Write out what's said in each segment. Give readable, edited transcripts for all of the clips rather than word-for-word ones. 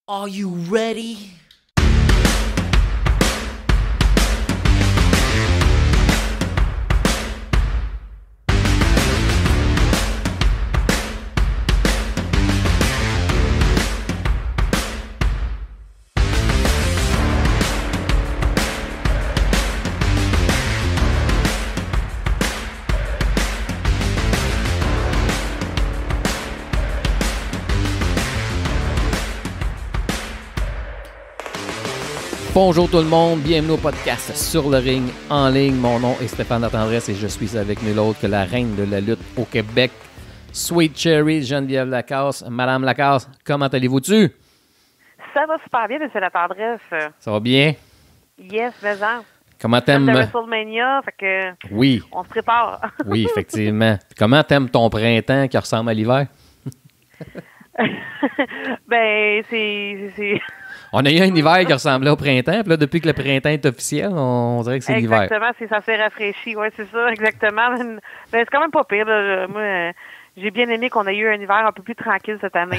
Are you ready? Bonjour tout le monde, bienvenue au podcast Sur le ring en ligne. Mon nom est Stéphane Latendresse et je suis avec nul autre que la reine de la lutte au Québec, Sweet Cherry, Geneviève Lacasse. Madame Lacasse, comment allez-vous-tu? Ça va super bien, monsieur Latendresse. Ça va bien? Yes, mais-en. Comment t'aimes? De WrestleMania, fait que Oui. On se prépare. Oui, effectivement. Comment t'aimes ton printemps qui ressemble à l'hiver? Ben, c'est... On a eu un hiver qui ressemblait au printemps, puis là, depuis que le printemps est officiel, on dirait que c'est l'hiver. Exactement, ça s'est rafraîchi, oui, c'est ça, exactement. Ben, c'est quand même pas pire, là. Moi, j'ai bien aimé qu'on ait eu un hiver un peu plus tranquille cette année.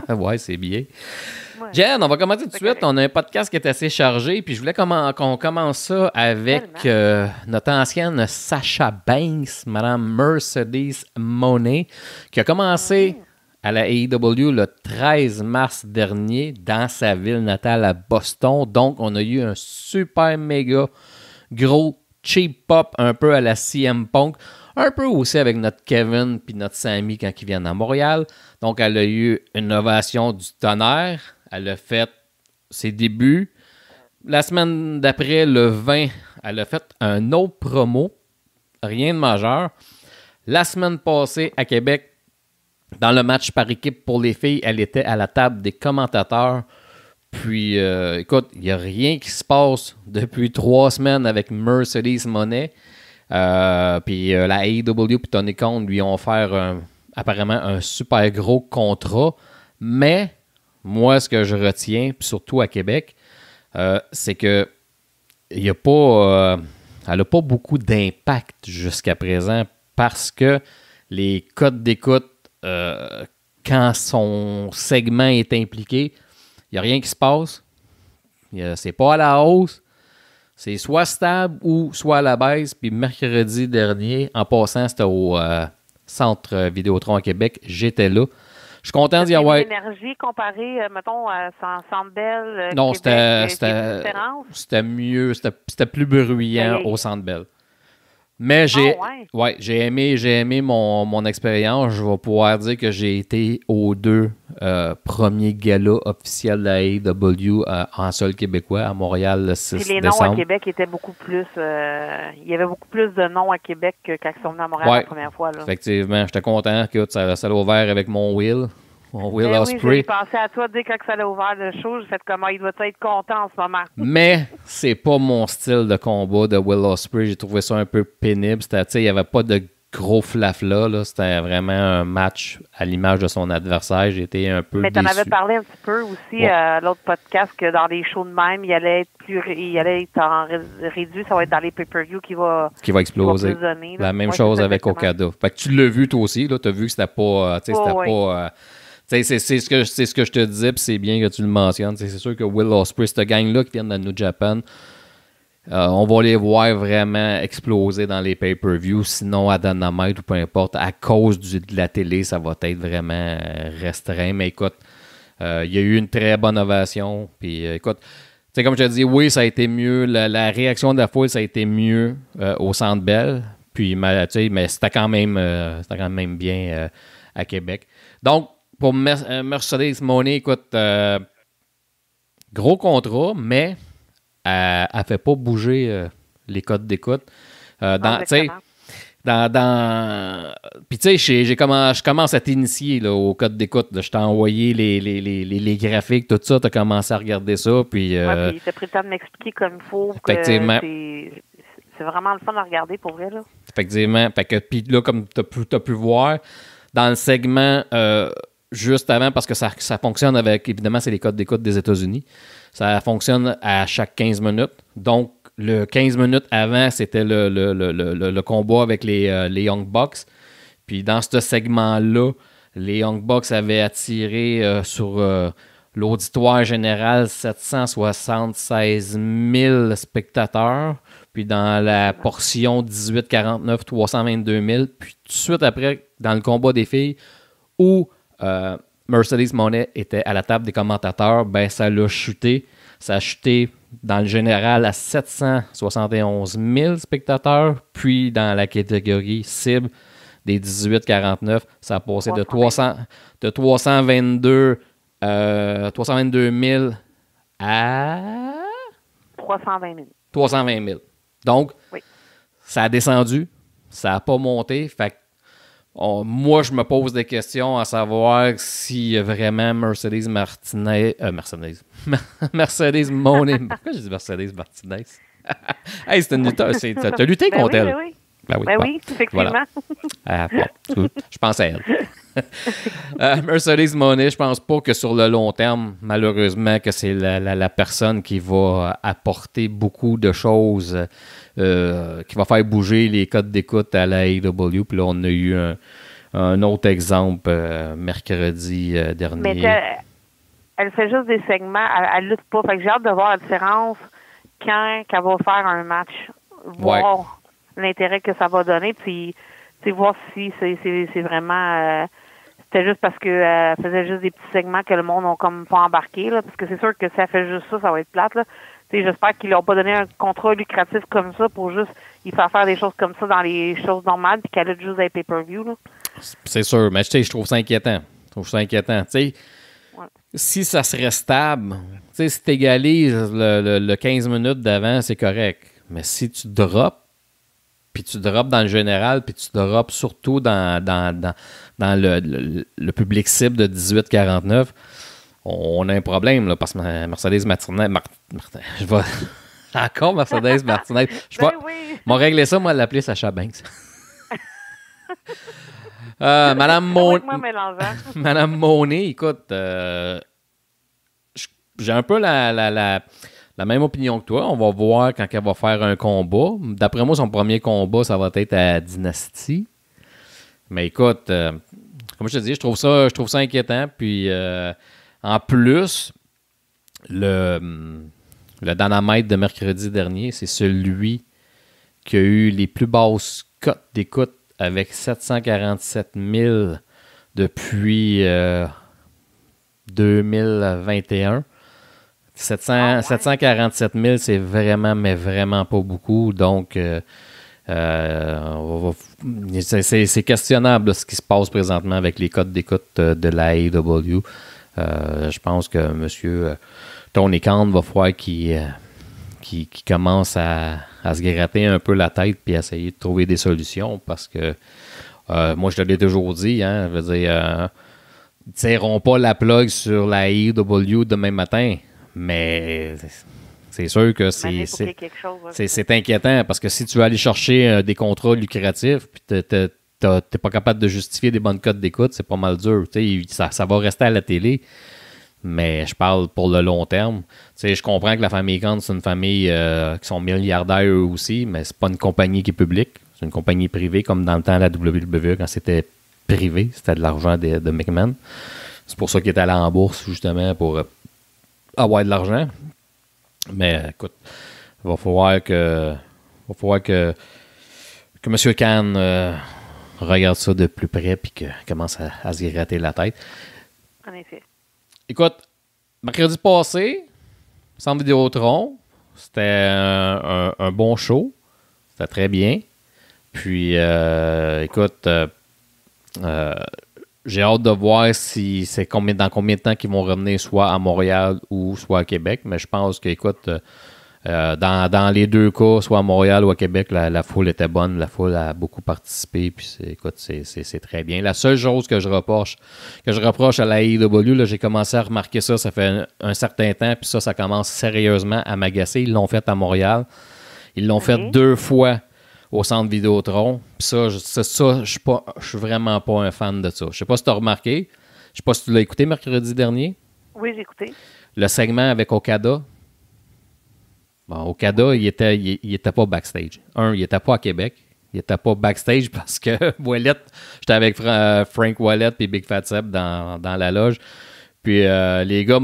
Ouais, c'est bien. Ouais. Jen, on va commencer tout de suite. On a un podcast qui est assez chargé, puis je voulais qu'on commence ça avec notre ancienne Sasha Banks, Madame Mercedes Moné, qui a commencé à la AEW le 13 mars dernier dans sa ville natale à Boston. Donc, on a eu un super méga gros cheap pop un peu à la CM Punk, un peu aussi avec notre Kevin puis notre Sammy quand ils viennent à Montréal. Donc, elle a eu une ovation du tonnerre. Elle a fait ses débuts. La semaine d'après, le 20, elle a fait un autre promo. Rien de majeur. La semaine passée, à Québec, dans le match par équipe pour les filles, elle était à la table des commentateurs. Puis, écoute, il n'y a rien qui se passe depuis 3 semaines avec Mercedes Moné. Puis la AEW et Tony Khan lui ont offert apparemment un super gros contrat. Mais, moi, ce que je retiens, puis surtout à Québec, c'est que il y a pas, elle n'a pas beaucoup d'impact jusqu'à présent parce que les codes d'écoute, quand son segment est impliqué, il n'y a rien qui se passe. C'est pas à la hausse. C'est soit stable ou soit à la baisse. Puis mercredi dernier, en passant, c'était au Centre Vidéotron à Québec. J'étais là. Je suis content d'y avoir... L'énergie comparée, mettons, à Centre Bell, non, Québec, c'était mieux. C'était plus bruyant au Centre Bell. Mais j'ai aimé mon expérience. Je vais pouvoir dire que j'ai été aux 2 premiers galas officiels de la AEW en sol québécois à Montréal le 6 décembre. Les noms à Québec étaient beaucoup plus... il y avait beaucoup plus de noms à Québec que quand ils sont venus à Montréal la première fois. Là. Effectivement. J'étais content que ça l'a ouvert avec mon Will. Will Ospreay. Oui, j'ai pensé à toi dès que ça l'a ouvert le show. J'ai fait comment il doit être content en ce moment. Mais c'est pas mon style de combat de Will Ospreay. J'ai trouvé ça un peu pénible. Il n'y avait pas de gros flafla. Là. C'était vraiment un match à l'image de son adversaire. J'étais un peu déçu. Mais tu en avais parlé un petit peu aussi à l'autre podcast que dans les shows de même, il allait être en réduit. Ça va être dans les pay-per-view qui va exploser. Qui va plus donner, la même chose avec Okada. Fait que tu l'as vu toi aussi. Tu as vu que c'était pas... c'est ce que je te disais, puis c'est bien que tu le mentionnes. C'est sûr que Will Ospreay, cette gang-là qui vient de New Japan, on va les voir vraiment exploser dans les pay-per-views. Sinon, à Dynamite ou peu importe, à cause de la télé, ça va être vraiment restreint. Mais écoute, il y a eu une très bonne ovation. Puis écoute, comme je te dis, oui, ça a été mieux. La réaction de la foule, ça a été mieux au Centre Bell. Puis, mais c'était quand même bien à Québec. Donc, pour Mercedes Moné, écoute, gros contrat, mais elle ne fait pas bouger les codes d'écoute. Puis, tu sais, je commence à t'initier là, au code d'écoute. Je t'ai envoyé les graphiques, tout ça. Tu as commencé à regarder ça. Puis, puis tu as pris le temps de m'expliquer comme il faut. Effectivement. C'est vraiment le fun à regarder, pour vrai. Là. Effectivement. Puis là, comme tu as pu voir, dans le segment... juste avant, parce que ça fonctionne avec, évidemment, c'est les codes d'écoute des États-Unis. Ça fonctionne à chaque 15 minutes. Donc, le 15 minutes avant, c'était le combat avec les Young Bucks. Puis, dans ce segment-là, les Young Bucks avaient attiré sur L'auditoire général, 776 000 spectateurs. Puis dans la portion 18-49, 322 000. Puis tout de suite après, dans le combat des filles, où Mercedes Moné était à la table des commentateurs, ben ça l'a chuté. Ça a chuté dans le général à 771 000 spectateurs. Puis dans la catégorie cible des 18-49, ça a passé de 322 000 à 320 000. 320 000. Donc, oui. Ça a descendu, ça n'a pas monté. Fait que, moi, je me pose des questions à savoir si vraiment Mercedes Moné. Pourquoi j'ai dit Mercedes Martinez? Hey, c'est une lutteuse. T'as lutté contre elle. Oui. Oui, effectivement. Voilà. Je pense à elle. Mercedes Moné, je pense pas que sur le long terme, malheureusement, que c'est la personne qui va apporter beaucoup de choses, qui va faire bouger les codes d'écoute à la AEW. Puis là, on a eu un autre exemple mercredi dernier. Mais elle fait juste des segments, elle lutte pas. Fait que j'ai hâte de voir la différence quand elle va faire un match. Voir l'intérêt que ça va donner, puis voir si c'est vraiment... c'était juste parce que faisait juste des petits segments que le monde n'a comme pas embarqué, là, parce que c'est sûr que si elle fait juste ça va être plate, là. J'espère qu'ils leur pas donné un contrat lucratif comme ça pour juste y faire des choses comme ça dans les choses normales, puis qu'elle lutte juste des pay-per-view, là. C'est sûr, mais je trouve ça inquiétant. Si ça serait stable, si tu égalises le 15 minutes d'avant, c'est correct. Mais si tu drops, puis tu drops dans le général, puis tu drops surtout dans le public cible de 18-49, on a un problème, là, parce que Mercedes Martinez... je vais... Encore Mercedes Martinez. Je vais m'en régler ça, moi, l'appeler Sacha Banks. Madame Moné, écoute, j'ai un peu la même opinion que toi. On va voir quand elle va faire un combat. D'après moi, son premier combat, ça va être à Dynasty. Mais écoute, comme je te dis, je trouve ça inquiétant. Puis, en plus, le Dynamite de mercredi dernier, c'est celui qui a eu les plus basses cotes d'écoute avec 747 000 depuis 2021. 747 000, c'est vraiment, mais vraiment pas beaucoup. Donc, c'est questionnable là, ce qui se passe présentement avec les codes d'écoute de la AEW. Je pense que M. Tony Khan va falloir qu'il commence à se gratter un peu la tête puis essayer de trouver des solutions parce que moi, je te l'ai toujours dit, hein, je veux dire, ils ne tireront pas la plug sur la AEW demain matin. Mais c'est sûr que c'est inquiétant parce que si tu veux aller chercher des contrats lucratifs puis t'es pas capable de justifier des bonnes cotes d'écoute, c'est pas mal dur. Ça va rester à la télé, mais je parle pour le long terme. Je comprends que la famille Khan, c'est une famille qui sont milliardaires eux aussi, mais c'est pas une compagnie qui est publique. C'est une compagnie privée comme dans le temps à la WWE quand c'était privé. C'était de l'argent de McMahon. C'est pour ça qu'il est allé en bourse justement pour... avoir de l'argent. Mais écoute, il va falloir que M. Khan regarde ça de plus près et qu'il commence à se gratter la tête. En effet. Écoute, mercredi passé, Centre Vidéotron, c'était un bon show. C'était très bien. Puis, écoute, j'ai hâte de voir si c'est dans combien de temps qu'ils vont revenir soit à Montréal ou soit à Québec. Mais je pense qu'écoute, dans les deux cas, soit à Montréal ou à Québec, la foule était bonne. La foule a beaucoup participé. Puis écoute, c'est très bien. La seule chose que je reproche à la AEW, là, j'ai commencé à remarquer ça fait un certain temps. Puis ça commence sérieusement à m'agacer. Ils l'ont fait à Montréal. Ils l'ont fait 2 fois au Centre Vidéotron. Puis ça, je suis vraiment pas un fan de ça. Je sais pas si tu as remarqué. Je sais pas si tu l'as écouté mercredi dernier. Oui, j'ai écouté. Le segment avec Okada. Bon, Okada, il était pas backstage. Il était pas à Québec. Il était pas backstage parce que Ouellet, j'étais avec Frank Ouellet et Big Fat Seb dans la loge. Puis les gars,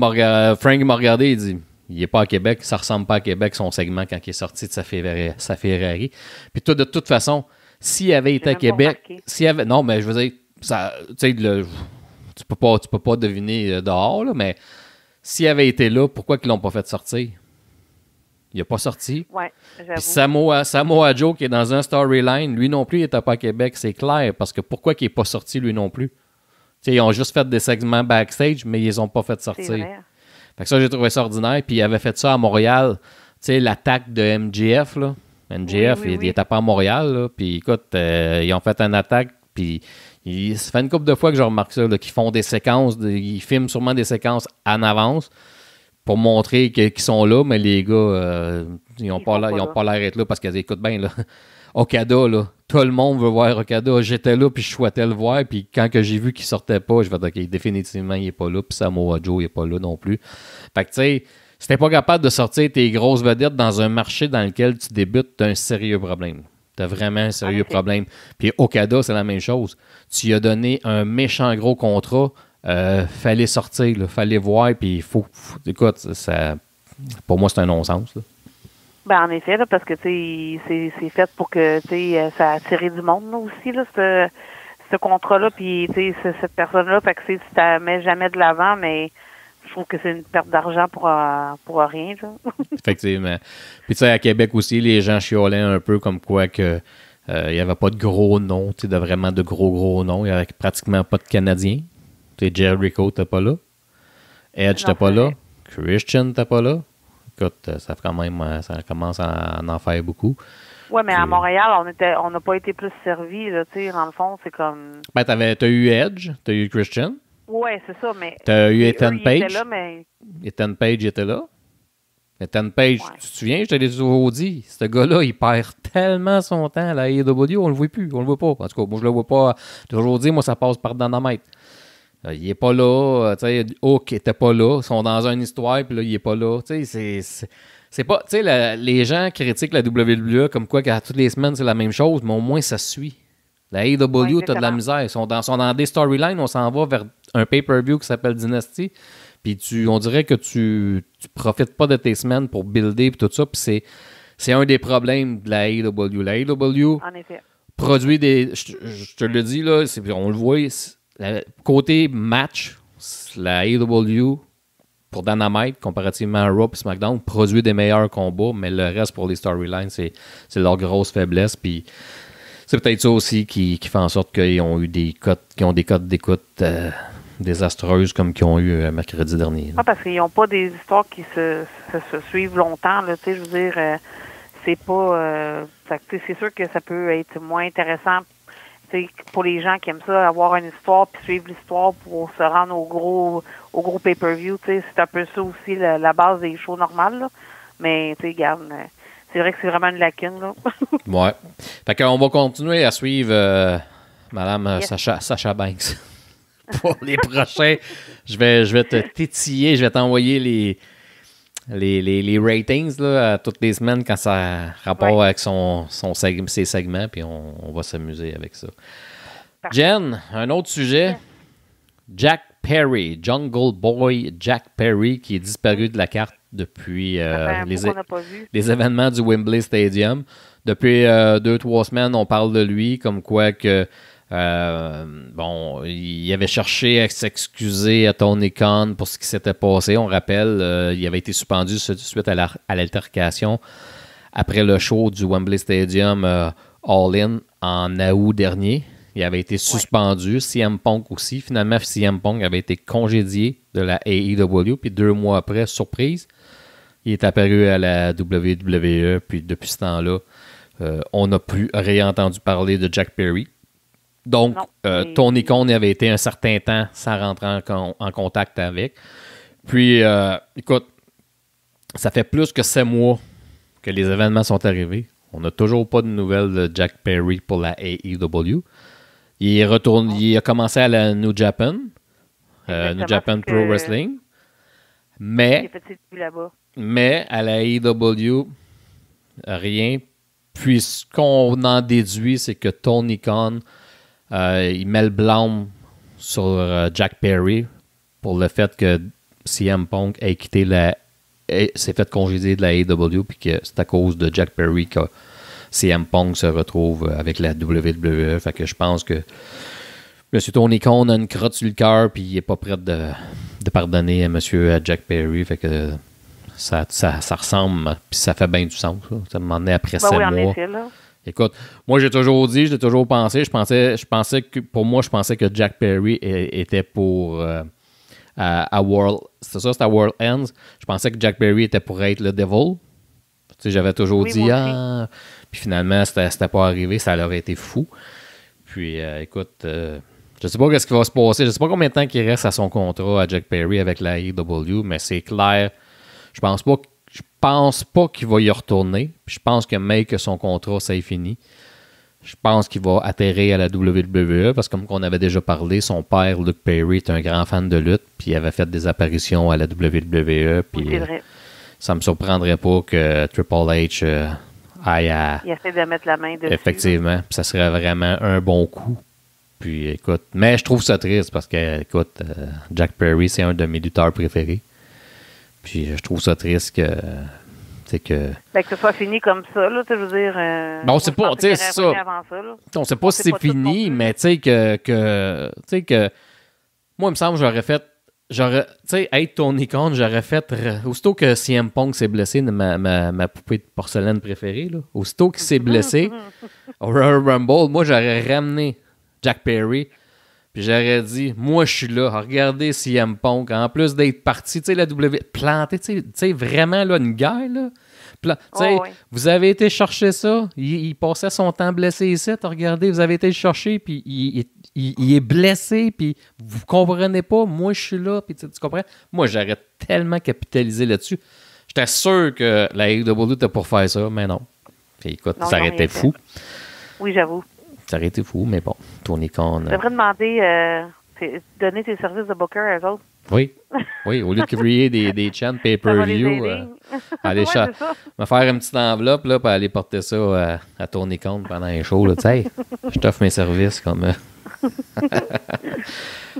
Frank m'a regardé, il dit, il est pas à Québec, ça ressemble pas à Québec, son segment, quand il est sorti de sa Ferrari. Puis toi, de toute façon, s'il avait été à Québec, non, mais je veux dire, ça, tu sais, tu peux pas deviner dehors, là, mais s'il avait été là, pourquoi ils l'ont pas fait sortir? Il n'a pas sorti. Ouais, j'avoue. Puis Samoa Joe, qui est dans un storyline, lui non plus, il n'était pas à Québec, c'est clair, parce que pourquoi il n'est pas sorti, lui non plus? T'sais, ils ont juste fait des segments backstage, mais ils les ont pas fait sortir. C'est vrai. Fait que ça, j'ai trouvé ça ordinaire. Puis il avait fait ça à Montréal. Tu sais, l'attaque de MJF, là. MJF, il était pas à Montréal, là. Puis écoute, ils ont fait une attaque. Puis ça fait une couple de fois que je remarque ça, là, qu'ils font des séquences. Ils filment sûrement des séquences en avance pour montrer qu'ils sont là. Mais les gars, ils n'ont pas l'air d'être là parce qu'ils écoutent bien, là. Okada, là. Tout le monde veut voir Okada. J'étais là, puis je souhaitais le voir. Puis quand que j'ai vu qu'il sortait pas, je vais dire, OK, définitivement, il est pas là. Puis Samoa Joe, il est pas là non plus. Fait que, tu sais, si t'es pas capable de sortir tes grosses vedettes dans un marché dans lequel tu débutes, t'as un sérieux problème. T'as vraiment un sérieux problème. Puis Okada, c'est la même chose. Tu lui as donné un méchant gros contrat. Fallait sortir, là, fallait voir. Puis écoute, ça, pour moi, c'est un non-sens, là. Ben, en effet, là, parce que c'est fait pour que ça attire du monde là, aussi, là, ce contrat-là, puis cette personne-là, fait que si tu ne mets jamais de l'avant, mais je trouve que c'est une perte d'argent pour rien. Là. Effectivement. Puis tu sais, à Québec aussi, les gens chiolaient un peu comme quoi que il n'y avait pas de gros noms, vraiment de gros noms. Il n'y avait pratiquement pas de Canadiens. Jericho, t'es pas là. Edge, t'es pas là. Christian, t'es pas là. Écoute, ça commence à en faire beaucoup. Oui, mais à Montréal, on n'a pas été plus servis, là, tu sais, dans le fond, c'est comme... Ben, t'as eu Edge, t'as eu Christian. Oui, c'est ça, mais... T'as eu Ethan Page. Était là, mais... Ethan Page était là. Ethan Page, tu te souviens, je te l'ai toujours dit, ce gars-là, il perd tellement son temps à la AEW, on le voit plus, on le voit pas. En tout cas, moi, je le vois pas. J'ai toujours dit, moi, ça passe par Dynamite. Il est pas là, tu sais, Hook était pas là, ils sont dans une histoire, puis là, il est pas là. Tu sais, c'est pas, tu sais, les gens critiquent la WWE comme quoi qu'à toutes les semaines, c'est la même chose, mais au moins, ça suit. La AEW, t'as de la misère. Ils sont dans des storylines, on s'en va vers un pay-per-view qui s'appelle Dynasty, puis on dirait que tu profites pas de tes semaines pour builder, puis tout ça, puis c'est un des problèmes de la AEW. La AEW en effet. produit des, je te le dis, là, on le voit, côté match, la AEW, pour Dynamite, comparativement à Raw et SmackDown, produit des meilleurs combats, mais le reste pour les storylines, c'est leur grosse faiblesse. Puis c'est peut-être ça aussi qui fait en sorte qu'ils ont eu des cotes d'écoute désastreuses comme qu'ils ont eu mercredi dernier. Ah, parce qu'ils n'ont pas des histoires qui se suivent longtemps, là, tu sais, je veux dire, c'est pas... c'est sûr que ça peut être moins intéressant pour les gens qui aiment ça, avoir une histoire puis suivre l'histoire pour se rendre au gros pay-per-view, c'est un peu ça aussi la base des shows normales, là. Mais, tu sais, regarde, c'est vrai que c'est vraiment une lacune, là. Ouais. Fait qu'on va continuer à suivre Madame Sasha Banks. Pour les prochains, je vais te tétiller, je vais t'envoyer les ratings là, toutes les semaines quand ça a rapport avec ses segments, puis on va s'amuser avec ça. Parfait. Jen, un autre sujet. Jack Perry, Jungle Boy Jack Perry, qui est disparu de la carte depuis les événements du Wembley Stadium. Depuis 2-3 semaines, on parle de lui, comme quoi que il avait cherché à s'excuser à Tony Khan pour ce qui s'était passé. On rappelle, il avait été suspendu suite à l'altercation après le show du Wembley Stadium All In en août dernier. Il avait été suspendu. Ouais. CM Punk aussi. Finalement, CM Punk avait été congédié de la AEW. Puis 2 mois après, surprise, il est apparu à la WWE. Puis depuis ce temps-là, on n'a plus réentendu parler de Jack Perry. Donc, Tony Khan avait été un certain temps sans rentrer en contact avec. Puis, écoute, ça fait plus que 7 mois que les événements sont arrivés. On n'a toujours pas de nouvelles de Jack Perry pour la AEW. Il a commencé à la New Japan, New Japan Pro Wrestling. Mais à la AEW, rien. Puis, ce qu'on en déduit, c'est que Tony Khan... il met le blâme sur Jack Perry pour le fait que CM Punk ait quitté s'est fait congédier de la AEW, puis que c'est à cause de Jack Perry que CM Punk se retrouve avec la WWE. Fait que je pense que M. Tony Khan a une crotte sur le cœur, puis il est pas prêt de pardonner à M. Jack Perry. Fait que ça ressemble, puis ça fait bien du sens. Ça m'a donné après 7 mois. Effet, là. Écoute, moi j'ai toujours dit, j'ai toujours pensé, je pensais que Jack Perry était pour à World, c'était à World Ends. Je pensais que Jack Perry était pour être le Devil. Tu sais, j'avais toujours dit puis finalement c'était pas arrivé, ça aurait été fou. Puis écoute, je sais pas ce qui va se passer, je sais pas combien de temps il reste à son contrat à Jack Perry avec la AEW, mais c'est clair, je pense pas qu'il va y retourner. Je pense que même que son contrat, ça est fini. Je pense qu'il va atterrir à la WWE parce que, comme on avait déjà parlé, son père, Luke Perry, est un grand fan de lutte puis il avait fait des apparitions à la WWE. Puis, c'est vrai. Ça me surprendrait pas que Triple H aille à... Il essaie de mettre la main dessus. Effectivement. Puis ça serait vraiment un bon coup. Puis écoute, mais je trouve ça triste parce que, écoute, Jack Perry, c'est un de mes lutteurs préférés. Puis je trouve ça triste que ce soit fini comme ça, là, tu veux dire. On sait pas, tu sais, c'est ça. On sait pas si c'est fini, mais tu sais que moi, il me semble que tu sais, être Tony Khan, j'aurais fait, aussitôt que CM Punk s'est blessé, ma poupée de porcelaine préférée, là, aussitôt qu'il s'est blessé au Royal Rumble, moi, j'aurais ramené Jack Perry. Puis j'aurais dit, moi, je suis là. Regardez CM Punk. En plus d'être parti, tu sais, la planté, tu sais, vraiment, là, une guerre, là. Vous avez été chercher ça. Il passait son temps blessé ici. Regardez, vous avez été le chercher, puis il est blessé, puis vous comprenez pas. Moi, je suis là, puis tu comprends? Moi, j'aurais tellement capitalisé là-dessus. J'étais sûr que la AEW était pour faire ça, mais non. Puis écoute, ça aurait été fou. Oui, j'avoue. Ça aurait été fou, mais bon, Tony Khan... Tu devrais demander, donner tes services de booker à eux autres. Oui, au lieu de créer des chants pay-per-view, aller me faire une petite enveloppe, là, puis aller porter ça à Tony Khan pendant un show, là, tu sais, je t'offre mes services comme...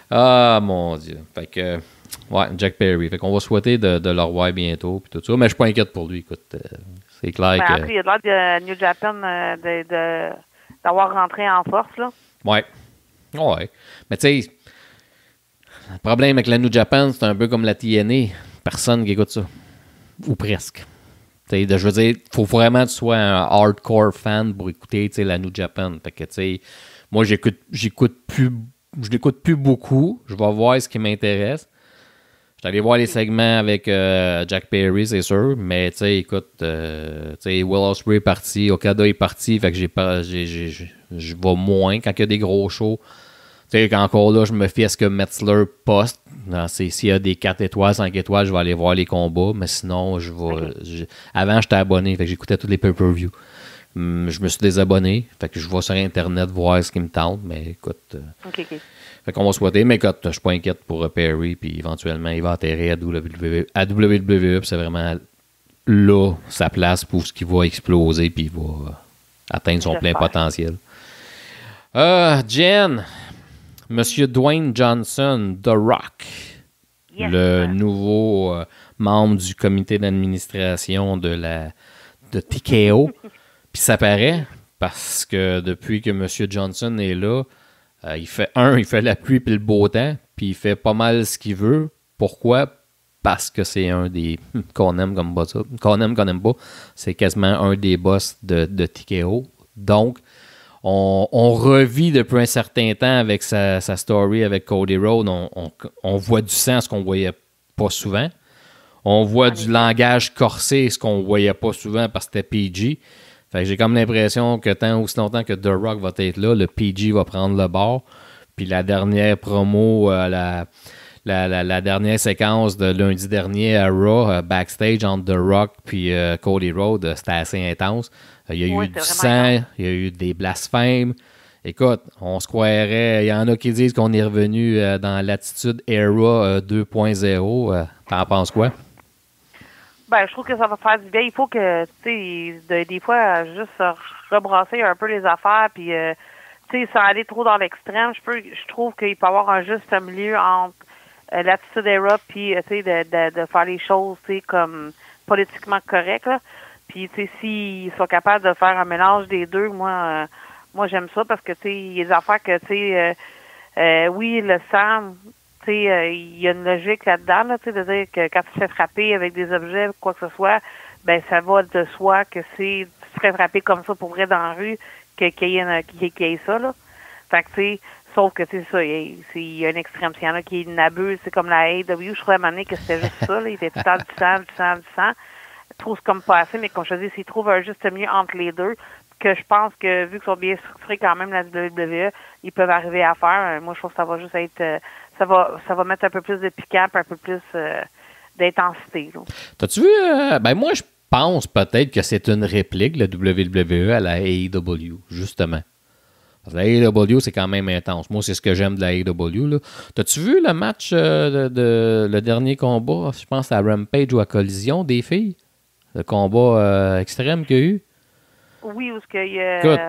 Ah, mon Dieu. Fait que, ouais, Jack Perry. Fait qu'on va souhaiter de le revoir bientôt, puis tout ça, mais je suis pas inquiète pour lui, écoute, c'est clair que... Après, il y a de l'air de New Japan d'avoir rentré en force, là. Ouais. Mais tu sais, le problème avec la New Japan, c'est un peu comme la TNA. Personne qui écoute ça. Ou presque. T'sais, je veux dire, il faut vraiment que tu sois un hardcore fan pour écouter la New Japan. Fait que, tu sais, moi, je l'écoute plus beaucoup. Je vais voir ce qui m'intéresse. Je suis allé voir les segments avec Jack Perry, c'est sûr. Mais, tu sais, écoute, Will Ospreay est parti, Okada est parti. Fait que je vais moins quand il y a des gros shows. Tu sais, encore là, je me fie à ce que Metzler poste. S'il y a des 4 étoiles, 5 étoiles, je vais aller voir les combats. Mais sinon, avant, j'étais abonné. Fait que j'écoutais tous les pay-per-view. Je me suis désabonné. Fait que je vais sur Internet voir ce qui me tente. Mais écoute... OK. Fait qu'on va souhaiter, mais écoute, je suis pas inquiète pour Perry, puis éventuellement, il va atterrir à WWE, puis c'est vraiment là sa place pour ce qui va exploser, puis il va atteindre son plein potentiel. Jen, Monsieur Dwayne Johnson, The Rock, le nouveau membre du comité d'administration de TKO, puis ça paraît, parce que depuis que Monsieur Johnson est là, il fait la pluie puis le beau temps, puis il fait pas mal ce qu'il veut. Pourquoi? Parce que c'est un des qu'on aime comme boss, qu'on n'aime pas. C'est quasiment un des boss de TKO. Donc, on revit depuis un certain temps avec sa story avec Cody Rhodes. On voit du sang, ce qu'on voyait pas souvent. On voit du langage corsé, ce qu'on voyait pas souvent parce que c'était PG. Fait que j'ai comme l'impression que tant aussi longtemps que The Rock va être là, le PG va prendre le bord. Puis la dernière promo, la dernière séquence de lundi dernier à Raw, backstage entre The Rock puis Cody Rhodes, c'était assez intense. Il y a eu du sang, il y a eu des blasphèmes. Écoute, on se croirait, il y en a qui disent qu'on est revenu dans l'attitude Era 2.0. T'en penses quoi? Ben, je trouve que ça va faire du bien. Il faut que, tu sais, des fois, juste rebrasser un peu les affaires, puis, tu sais, sans aller trop dans l'extrême, je trouve qu'il peut y avoir un juste milieu entre l'attitude era, puis tu sais, de faire les choses, tu sais, comme politiquement correct, là. Puis, tu sais, s'ils sont capables de faire un mélange des deux, moi j'aime ça parce que, tu sais, il y a des affaires que, tu sais, oui, le sang, tu sais, il y a une logique là-dedans, là, tu sais, de dire que quand tu te fais frapper avec des objets, quoi que ce soit, ben ça va de soi que tu te fais frapper comme ça pour vrai dans la rue, qu'il y ait ça, là. Fait que, tu sais, sauf que, c'est ça, il y a un extrême. S'il y en a qui n'abusent, c'est comme la AEW, je crois à un moment donné que c'était juste ça, là, il était tout le temps du sang. Je trouve comme pas assez, mais comme je te dis, s'ils trouvent un juste milieu entre les deux, que je pense que, vu qu'ils sont bien structurés quand même, la WWE, ils peuvent arriver à faire. Moi, je trouve que ça va juste être, ça va mettre un peu plus de piquant, un peu plus d'intensité, là. T'as-tu vu, ben moi, je pense peut-être que c'est une réplique, la WWE, à la AEW, justement. Parce que la AEW, c'est quand même intense. Moi, c'est ce que j'aime de la AEW, là. T'as-tu vu le match le dernier combat, je pense à Rampage ou à Collision des filles? Le combat extrême qu'il y a eu? Oui, où ce qu'il y a... Écoute,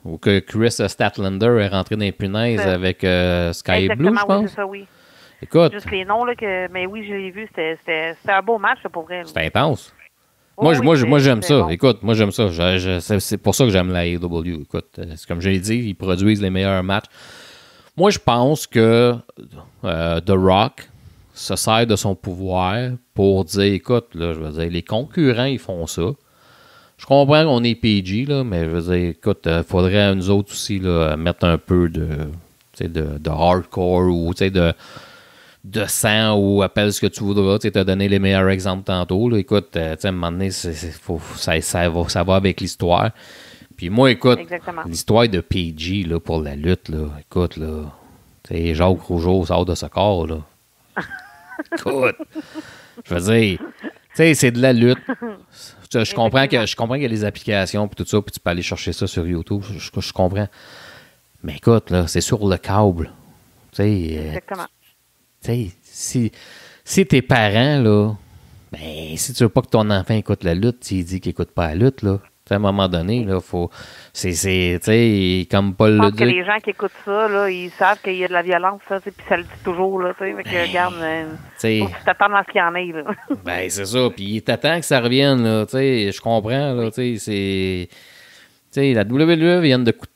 ou que Chris Statlander est rentré dans les punaises avec Sky Blue, je pense. Oui, c'est ça, oui. Écoute. Juste les noms, là, mais oui, je l'ai vu. C'était un beau match, là, pour vrai. C'était intense. Oh, moi, j'aime ça. Bon. Écoute, moi, j'aime ça. C'est pour ça que j'aime la AEW. Écoute, c'est comme je l'ai dit, ils produisent les meilleurs matchs. Moi, je pense que The Rock se sert de son pouvoir pour dire, écoute, là, je veux dire, les concurrents, ils font ça. Je comprends qu'on est PG, là, mais je veux dire, écoute, faudrait à nous autres aussi là, mettre un peu de hardcore ou de sang ou appelle ce que tu voudras. Tu as donné les meilleurs exemples tantôt. Là. Écoute, à un moment donné, ça va avec l'histoire. Puis moi, écoute, exactement. L'histoire de PG là, pour la lutte, là, écoute, là, Jacques Rougeau sort de ce corps. Là. Écoute, je veux dire, c'est de la lutte. Je comprends qu'il y a les applications et tout ça, puis tu peux aller chercher ça sur YouTube. Je comprends. Mais écoute, là, c'est sur le câble. Exactement. Si tes parents, là, ben, si tu veux pas que ton enfant écoute la lutte, tu dis qu'il écoute pas la lutte, là. À un moment donné, là, faut. C'est comme Paul le dit. Je pense que les gens qui écoutent ça, là, ils savent qu'il y a de la violence, ça, puis ça le dit toujours, là, tu sais. Fait que, regarde, faut que tu t'attends à ce qu'il y en ait, là. Ben, c'est ça. Puis il est temps que ça revienne, là, tu sais. Je comprends, là, tu sais, c'est. Tu sais, la WWE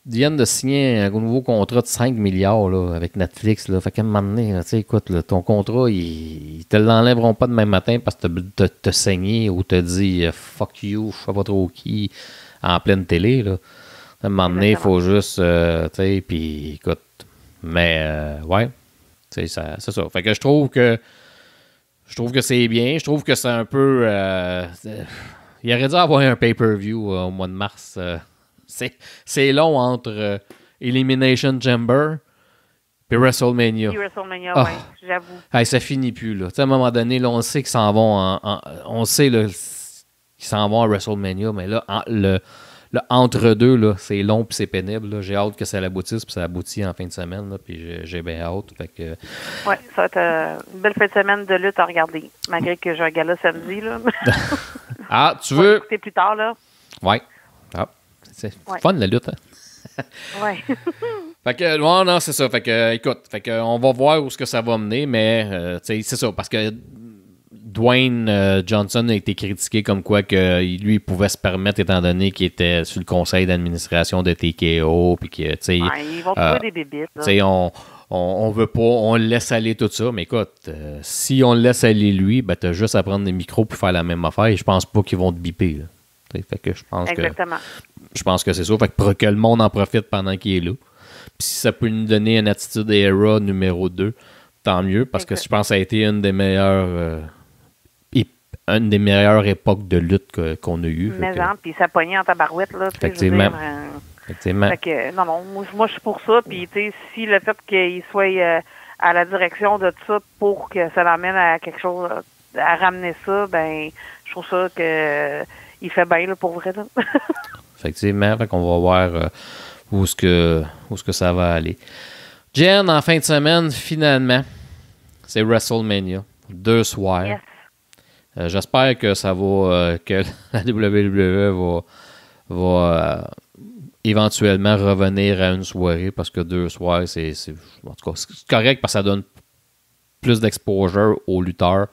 vient de signer un nouveau contrat de 5 milliards là, avec Netflix. Là. Fait qu'à un moment donné, là, écoute, là, ton contrat, ils te l'enlèveront pas demain matin parce que t'as saigné ou t'as dit fuck you, je sais pas trop qui, en pleine télé. Là. À un moment donné, il faut juste, tu sais, puis écoute. Mais, ouais, c'est ça. Fait que je trouve que c'est bien. Je trouve que c'est un peu. Il aurait dû avoir un pay-per-view au mois de mars. C'est long entre Elimination Chamber et WrestleMania. Puis WrestleMania, oui, j'avoue. Hey, ça finit plus, là. T'sais, à un moment donné, là, on sait qu'ils s'en vont on sait là, qu'ils s'en vont à WrestleMania, mais là, le entre-deux, là, c'est long puis c'est pénible. Là. J'ai hâte que ça aboutisse, puis ça aboutit en fin de semaine, là, puis j'ai bien hâte. Fait que... Oui, ça va être une belle fin de semaine de lutte à regarder, malgré que j'ai un gala samedi. Là. Ah, tu veux... C'est plus tard, là. Oui. Ah, c'est fun, la lutte, hein? Oui. Fait que, non, c'est ça. Fait que, écoute, on va voir où ce que ça va mener, mais, c'est ça, parce que Dwayne Johnson a été critiqué comme quoi que lui, il pouvait se permettre, étant donné qu'il était sur le conseil d'administration de TKO, puis que, tu sais... ils vont trouver des bébites, là. Tu sais, on veut pas, on le laisse aller tout ça, mais écoute, si on le laisse aller lui, ben t'as juste à prendre des micros pour faire la même affaire, et je pense pas qu'ils vont te biper, là. Fait que je pense que c'est ça. Fait que pour que le monde en profite pendant qu'il est là. Puis si ça peut nous donner une attitude era numéro 2, tant mieux, parce que je pense que ça a été une des meilleures époques de lutte qu'on a eues. Mais puis ça pognait en tabarouette, là. Effectivement. Effectivement. Fait que, non, moi je suis pour ça. Puis, tu sais, si le fait qu'il soit à la direction de tout ça pour que ça l'amène à quelque chose, à ramener ça, ben, je trouve ça que il fait bien, là, pour vrai, là. Effectivement. Fait qu'on va voir où est-ce que ça va aller. Jen, en fin de semaine, finalement, c'est WrestleMania. 2 soirs. Yes. J'espère que ça va, que la WWE va éventuellement revenir à une soirée, parce que 2 soirs, en tout cas, c'est correct parce que ça donne plus d'exposure aux lutteurs.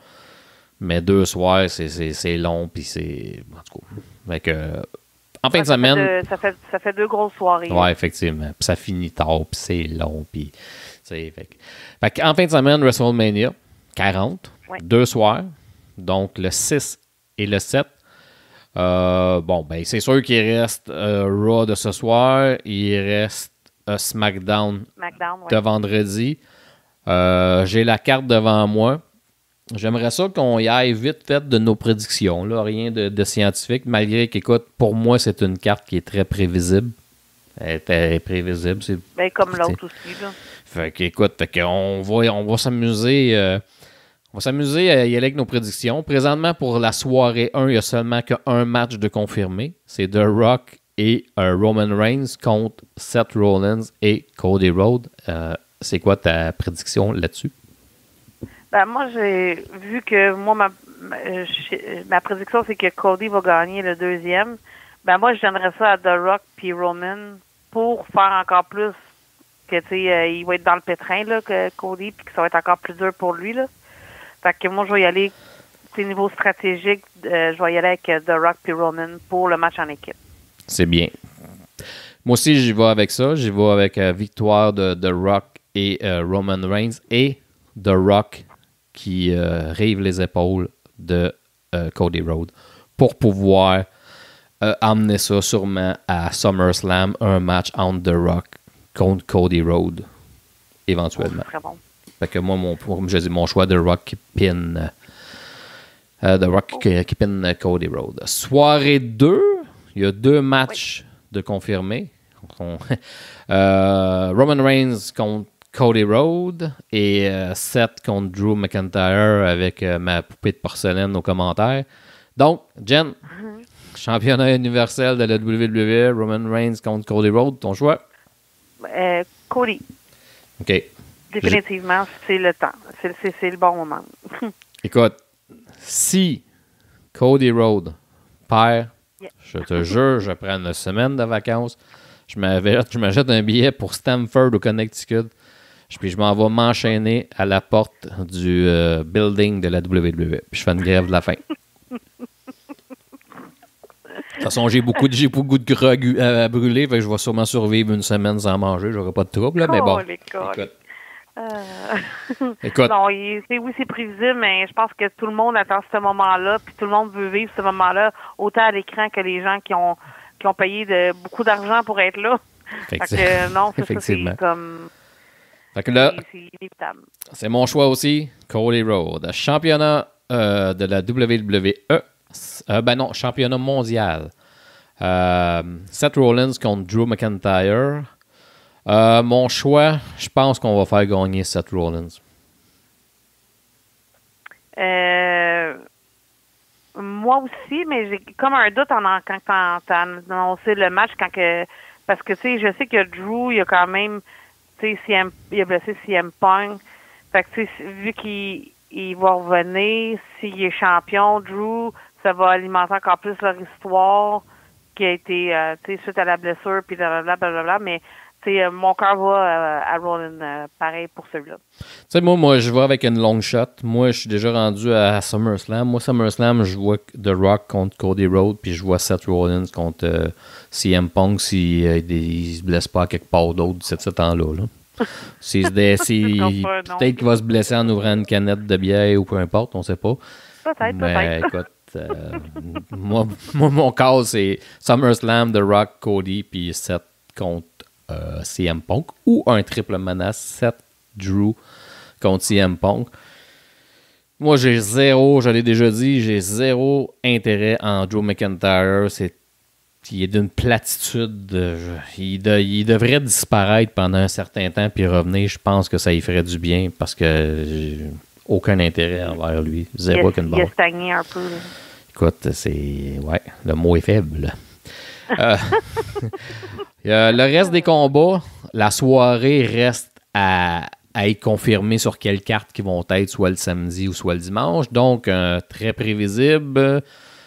Mais 2 soirs, c'est long, puis c'est... En tout cas, fait que, en fin de semaine... Ça fait 2 grosses soirées. Ouais, effectivement. Puis ça finit tard, puis c'est long, puis... Fait en fin de semaine, WrestleMania, 40, 2 soirs, donc le 6 et le 7. C'est sûr qu'il reste Raw de ce soir, il reste SmackDown de vendredi. J'ai la carte devant moi. J'aimerais ça qu'on y aille vite fait de nos prédictions, là, rien de scientifique, malgré qu'écoute, pour moi, c'est une carte qui est très prévisible. Elle est prévisible. Comme l'autre aussi, là. Fait qu'écoute, on va s'amuser. On va s'amuser à y aller avec nos prédictions. Présentement, pour la soirée 1, il n'y a seulement qu'un match de confirmé. C'est The Rock et Roman Reigns contre Seth Rollins et Cody Rhodes. C'est quoi ta prédiction là-dessus? Moi, j'ai vu que ma prédiction, c'est que Cody va gagner le deuxième. Moi, je donnerais ça à The Rock puis Roman pour faire encore plus que, il va être dans le pétrin, là, que Cody, puis que ça va être encore plus dur pour lui, là. Fait que moi, je vais y aller, niveau stratégique, je vais y aller avec The Rock puis Roman pour le match en équipe. C'est bien. Moi aussi, j'y vais avec ça. J'y vais avec victoire de The Rock et Roman Reigns et The Rock qui rive les épaules de Cody Rhodes pour pouvoir amener ça sûrement à SummerSlam, un match entre The Rock contre Cody Rhodes, éventuellement. Très bon. Fait que moi, mon choix, The Rock qui pin qui pin Cody Rhodes. Soirée 2, il y a 2 matchs de confirmés. Roman Reigns contre Cody Rhodes et Seth contre Drew McIntyre avec ma poupée de porcelaine aux commentaires. Donc, Jen, championnat universel de la WWE, Roman Reigns contre Cody Rhodes, ton choix? Cody. OK. Définitivement, c'est le temps. C'est le bon moment. Écoute, si Cody Rhodes perd, je te jure, je prends une semaine de vacances, je m'achète un billet pour Stamford au Connecticut, puis je m'en vais m'enchaîner à la porte du building de la WWE. Puis je fais une grève de la faim. De toute façon, j'ai beaucoup de grog à brûler, fait que je vais sûrement survivre une semaine sans manger. J'aurai pas de trouble, là, mais bon. Écoute. Non, c'est prévisible, mais je pense que tout le monde attend ce moment-là, puis tout le monde veut vivre ce moment-là, autant à l'écran que les gens qui ont payé beaucoup d'argent pour être là. Fait que non, c'est comme... Fait que là, c'est inévitable. C'est mon choix aussi, Cody Rhodes. Championnat de la WWE. Championnat mondial. Seth Rollins contre Drew McIntyre. Mon choix, je pense qu'on va faire gagner Seth Rollins. Moi aussi, mais j'ai comme un doute quand t'as annoncé le match, parce que, tu sais, je sais que Drew, il a quand même, tu sais, il a blessé CM Punk. Fait que, tu sais, vu qu'il va revenir, s'il est champion, Drew, ça va alimenter encore plus leur histoire qui a été, tu sais, suite à la blessure, puis blablabla, mais mon cœur va à Rollins, pareil pour celui-là. Tu sais, moi, je vais avec une long shot. Moi, je suis déjà rendu à SummerSlam. Moi, SummerSlam, je vois The Rock contre Cody Rhodes, puis je vois Seth Rollins contre CM Punk s'il ne se blesse pas à quelque part d'autre ce temps-là. Là. Peut-être qu'il va se blesser en ouvrant une canette de bière ou peu importe, on ne sait pas. Peut-être. Écoute, moi, mon cas, c'est SummerSlam, The Rock, Cody, puis Seth contre CM Punk ou un triple menace, Seth, Drew contre CM Punk. Moi, je l'ai déjà dit, j'ai zéro intérêt en Drew McIntyre. Il est d'une platitude. Il devrait disparaître pendant un certain temps puis revenir. Je pense que ça y ferait du bien parce que j'ai aucun intérêt envers lui. Zéro qu'une barre. Il a stagné un peu. Là. Écoute, le mot est faible. Le reste des combats, la soirée reste à être confirmée sur quelles cartes qui vont être, soit le samedi ou soit le dimanche. Donc, très prévisible.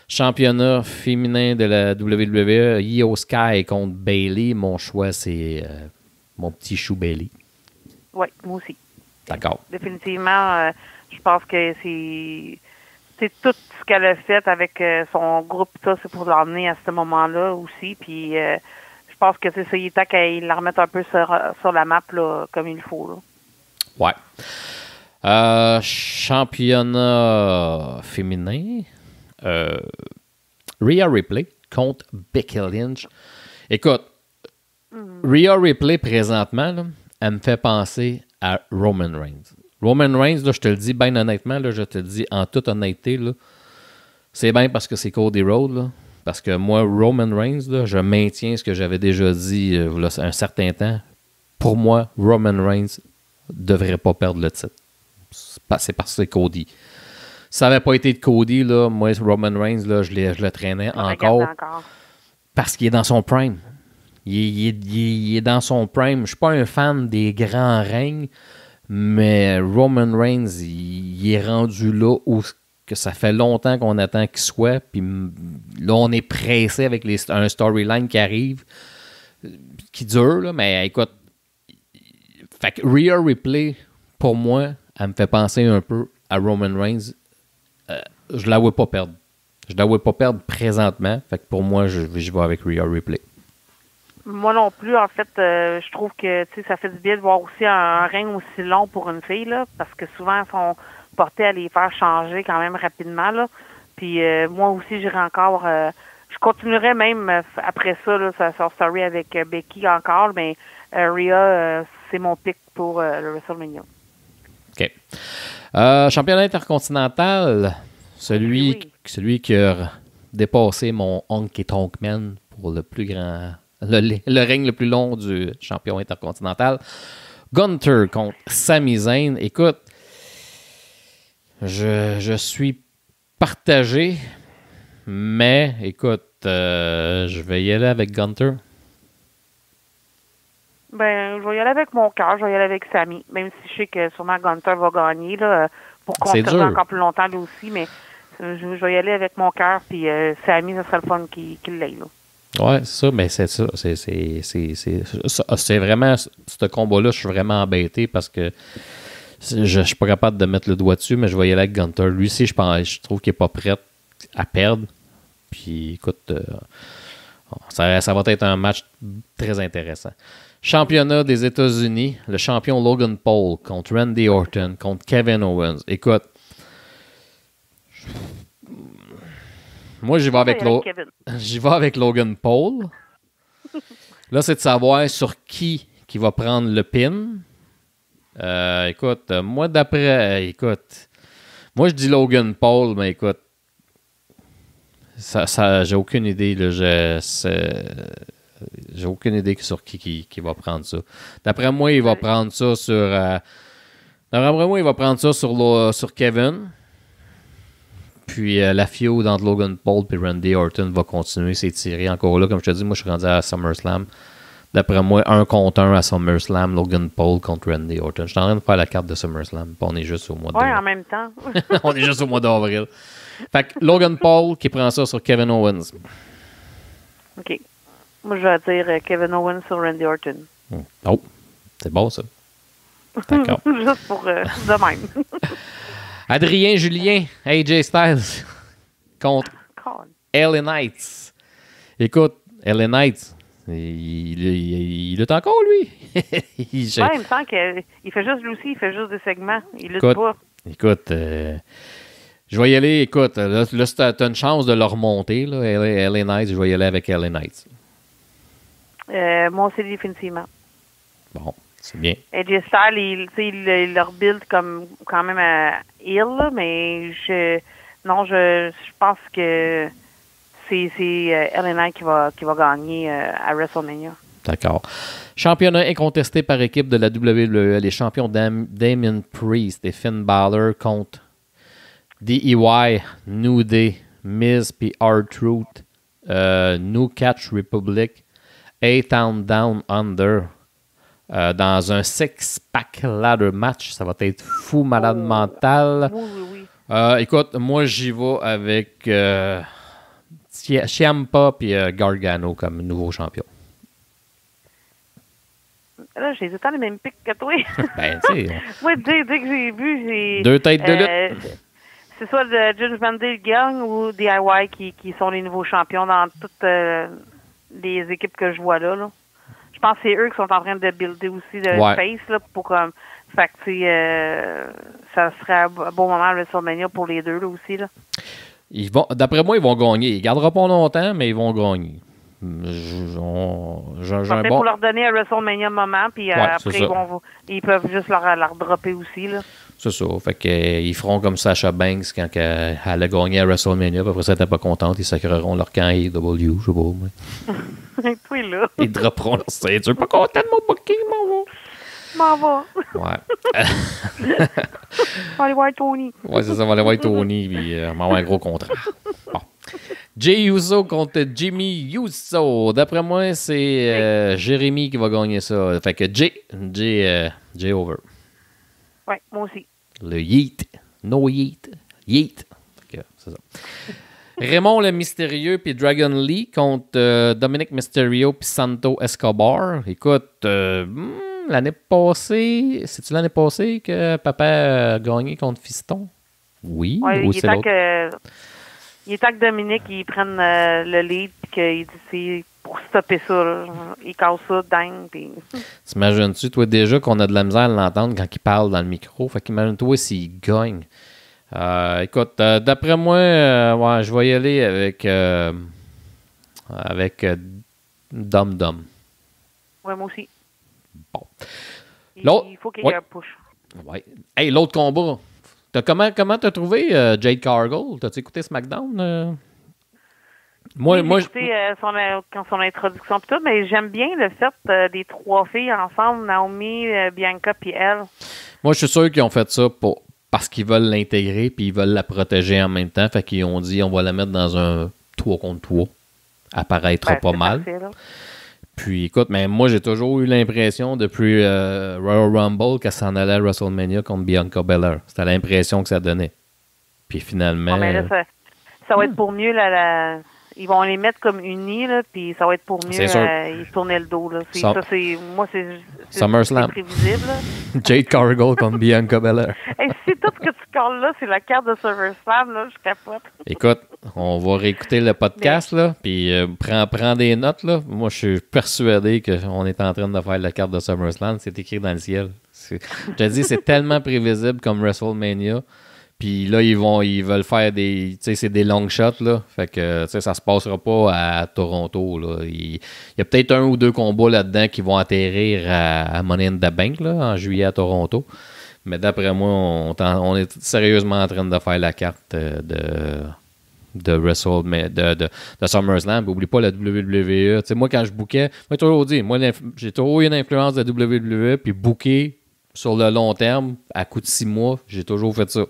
Championnat féminin de la WWE, Io Sky contre Bayley. Mon choix, c'est mon petit chou Bayley. Oui, moi aussi. D'accord. Définitivement, je pense que c'est tout ce qu'elle a fait avec son groupe, ça, c'est pour l'emmener à ce moment-là aussi. Puis je pense que c'est ça, il est temps qu'il la remette un peu sur la map là, comme il faut. Là. Ouais. Championnat féminin. Rhea Ripley contre Becky Lynch. Écoute, Rhea Ripley, présentement, là, elle me fait penser à Roman Reigns. Roman Reigns, là, je te le dis bien honnêtement, là, je te le dis en toute honnêteté, là, c'est bien parce que c'est Cody Rhodes, là, parce que moi, Roman Reigns, là, je maintiens ce que j'avais déjà dit là, un certain temps. Pour moi, Roman Reigns devrait pas perdre le titre. C'est parce que c'est Cody. Si ça n'avait pas été de Cody, là, moi, Roman Reigns, là, je le traînais encore. Parce qu'il est dans son prime. Il est dans son prime. Je ne suis pas un fan des grands règnes, mais Roman Reigns, il est rendu là où que ça fait longtemps qu'on attend qu'il soit. Puis là, on est pressé avec un storyline qui arrive, qui dure, là, mais écoute. Fait que Rhea Ripley, pour moi, elle me fait penser un peu à Roman Reigns. Je la vois pas perdre. Je la vois pas perdre présentement. Fait que pour moi, je vais avec Rhea Ripley. Moi non plus, en fait, je trouve que ça fait du bien de voir aussi un règne aussi long pour une fille, là, parce que souvent, elles sont portées à les faire changer quand même rapidement. Là. Puis moi aussi, j'irai encore. Je continuerai même après ça, là, sa story avec Becky encore, mais Rhea, c'est mon pick pour le WrestleMania. OK. Championnat intercontinental, celui qui a dépassé mon Honky Tonk Man pour le plus grand, le règne le plus long du champion intercontinental. Gunther contre Sami Zayn. Écoute, je suis partagé, mais écoute, je vais y aller avec Gunther. Ben, je vais y aller avec mon cœur, je vais y aller avec Sami, même si je sais que sûrement Gunther va gagner là, pour conserver encore plus longtemps lui aussi, mais je vais y aller avec mon cœur, puis Sami, ça serait le fun qu'il l'ait. Ouais, c'est ça, mais c'est ça. C'est vraiment, ce combat-là, je suis vraiment embêté parce que je suis pas capable de mettre le doigt dessus, mais je vais y aller avec Gunther. Lui aussi, je trouve qu'il est pas prêt à perdre. Puis, écoute, ça va être un match très intéressant. Championnat des États-Unis, le champion Logan Paul contre Randy Orton, contre Kevin Owens. Écoute, moi, j'y vais avec Logan Paul. Là, c'est de savoir sur qui va prendre le pin. Écoute, moi, moi, je dis Logan Paul, mais écoute, ça j'ai aucune idée. Là, j'ai aucune idée sur qui va prendre ça. D'après moi, il va prendre ça sur Kevin. Puis la feud entre Logan Paul et Randy Orton va continuer s'étirer encore là. Comme je te dis, moi, je suis rendu à SummerSlam. D'après moi, 1 contre 1 à SummerSlam, Logan Paul contre Randy Orton. Je suis en train de faire la carte de SummerSlam. On est juste au mois d'avril. Oui, en même temps. On est juste au mois d'avril. Fait que Logan Paul qui prend ça sur Kevin Owens. OK. Moi, je vais dire Kevin Owens sur Randy Orton. Oh, c'est bon, ça. D'accord. Juste pour de même. Adrien Julien, AJ Styles contre LA Knights. Écoute, LA Knights, il lutte encore, lui. Il me semble qu'il fait juste, lui aussi, il fait juste des segments. Il lutte pas. Écoute, je vais y aller. Écoute, là t'as une chance de le remonter, là, LA Knights. Je vais y aller avec LA Knights. Moi aussi, définitivement. Bon, c'est bien. AJ Styles, il leur build comme quand même à heel, mais je pense que c'est LA Knight qui va gagner à WrestleMania. D'accord. Championnat incontesté par équipe de la WWE. Les champions Damien Priest et Finn Balor contre DEY, New Day, Miz puis R-Truth, New Catch Republic, A-Town Down Under. Dans un six-pack ladder match. Ça va être fou, malade mental. Oui. Écoute, moi, j'y vais avec Ciampa et Gargano comme nouveau champion. Là, j'ai tout le temps les mêmes pics que toi. Ben, tu sais. Moi, dès que j'ai vu, j'ai... 2 têtes de lutte. C'est soit le Judgment Day Gang ou DIY qui sont les nouveaux champions dans toutes les équipes que je vois là. Je pense que c'est eux qui sont en train de builder aussi le face là, pour comme... Fait que, tu sais, ça serait un bon moment à WrestleMania pour les deux là, aussi. Là. D'après moi, ils vont gagner. Ils ne garderont pas longtemps, mais ils vont gagner. Pour leur donner un WrestleMania moment, puis après, ils peuvent juste leur dropper aussi. Là. C'est ça. Fait qu'ils feront comme Sasha Banks quand elle a gagné à WrestleMania. Puis après ça, elle n'était pas contente. Ils sacreront leur camp AEW, je sais pas. Mais. Toi, là. Ils dropperont leur ceinture. Pas content de mon booking, mon m'en va. Ouais. On va aller voir Tony. Ouais, c'est ça. On va aller voir Tony. Puis on va avoir un gros contrat. Bon. Jey Uso contre Jimmy Uso. D'après moi, c'est Jérémy qui va gagner ça. Fait que Jay over. Ouais, moi aussi. Le Yeet. No Yeet. Yeet. Fait que c'est ça. Raymond le Mystérieux puis Dragon Lee contre Dominic Mysterio puis Santo Escobar. Écoute, l'année passée, c'est-tu l'année passée que Papa a gagné contre Fiston? Oui, ouais, ou c'est l'autre? Il est temps que Dominique il prenne le lead et qu'il dit c'est pour stopper ça. Là. Il casse ça, dingue. Pis... T'imagines-tu, toi, déjà qu'on a de la misère à l'entendre quand il parle dans le micro? Fait qu'imagine-toi s'il gagne. Écoute, d'après moi, ouais, je vais y aller avec Dom Dom. Ouais, moi aussi. Bon. Il faut qu'il y ait un push. Ouais. Hey, l'autre combat. Comment t'as trouvé Jade Cargill? T'as-tu écouté SmackDown? Moi, j'ai écouté son introduction pis tout, mais j'aime bien le fait des trois filles ensemble, Naomi, Bianca puis elle. Moi, je suis sûr qu'ils ont fait ça parce qu'ils veulent l'intégrer puis ils veulent la protéger en même temps. Fait qu'ils ont dit on va la mettre dans un 3 contre 3. Apparaîtra pas mal. Parfait, là. Puis écoute, mais moi j'ai toujours eu l'impression depuis Royal Rumble qu'elle s'en allait à WrestleMania contre Bianca Belair. C'était l'impression que ça donnait. Puis finalement... mais là, ça va être pour mieux ils vont les mettre comme unis, là, puis ça va être pour mieux ils tourner le dos. Là. C'est SummerSlam. prévisible. Là. Jade Cargill contre Bianca Belair. Hey, si tout ce que tu calls là, c'est la carte de SummerSlam, là, je capote. Écoute, on va réécouter le podcast, là, puis prends des notes. Là. Moi, je suis persuadé qu'on est en train de faire la carte de SummerSlam. C'est écrit dans le ciel. Je te dis, c'est tellement prévisible comme WrestleMania. Puis là, ils veulent faire des... Tu sais, c'est des long shots, là. Fait que, tu sais, ça se passera pas à Toronto, là. Il y a peut-être 1 ou 2 combats là-dedans qui vont atterrir à Money in the Bank, là, en juillet à Toronto. Mais d'après moi, on est sérieusement en train de faire la carte de WrestleMania, de SummerSlam. Oublie pas la WWE. Tu sais, moi, quand je bookais... Moi, j'ai toujours dit, j'ai toujours eu une influence de WWE, puis booker sur le long terme, à coup de 6 mois, j'ai toujours fait ça.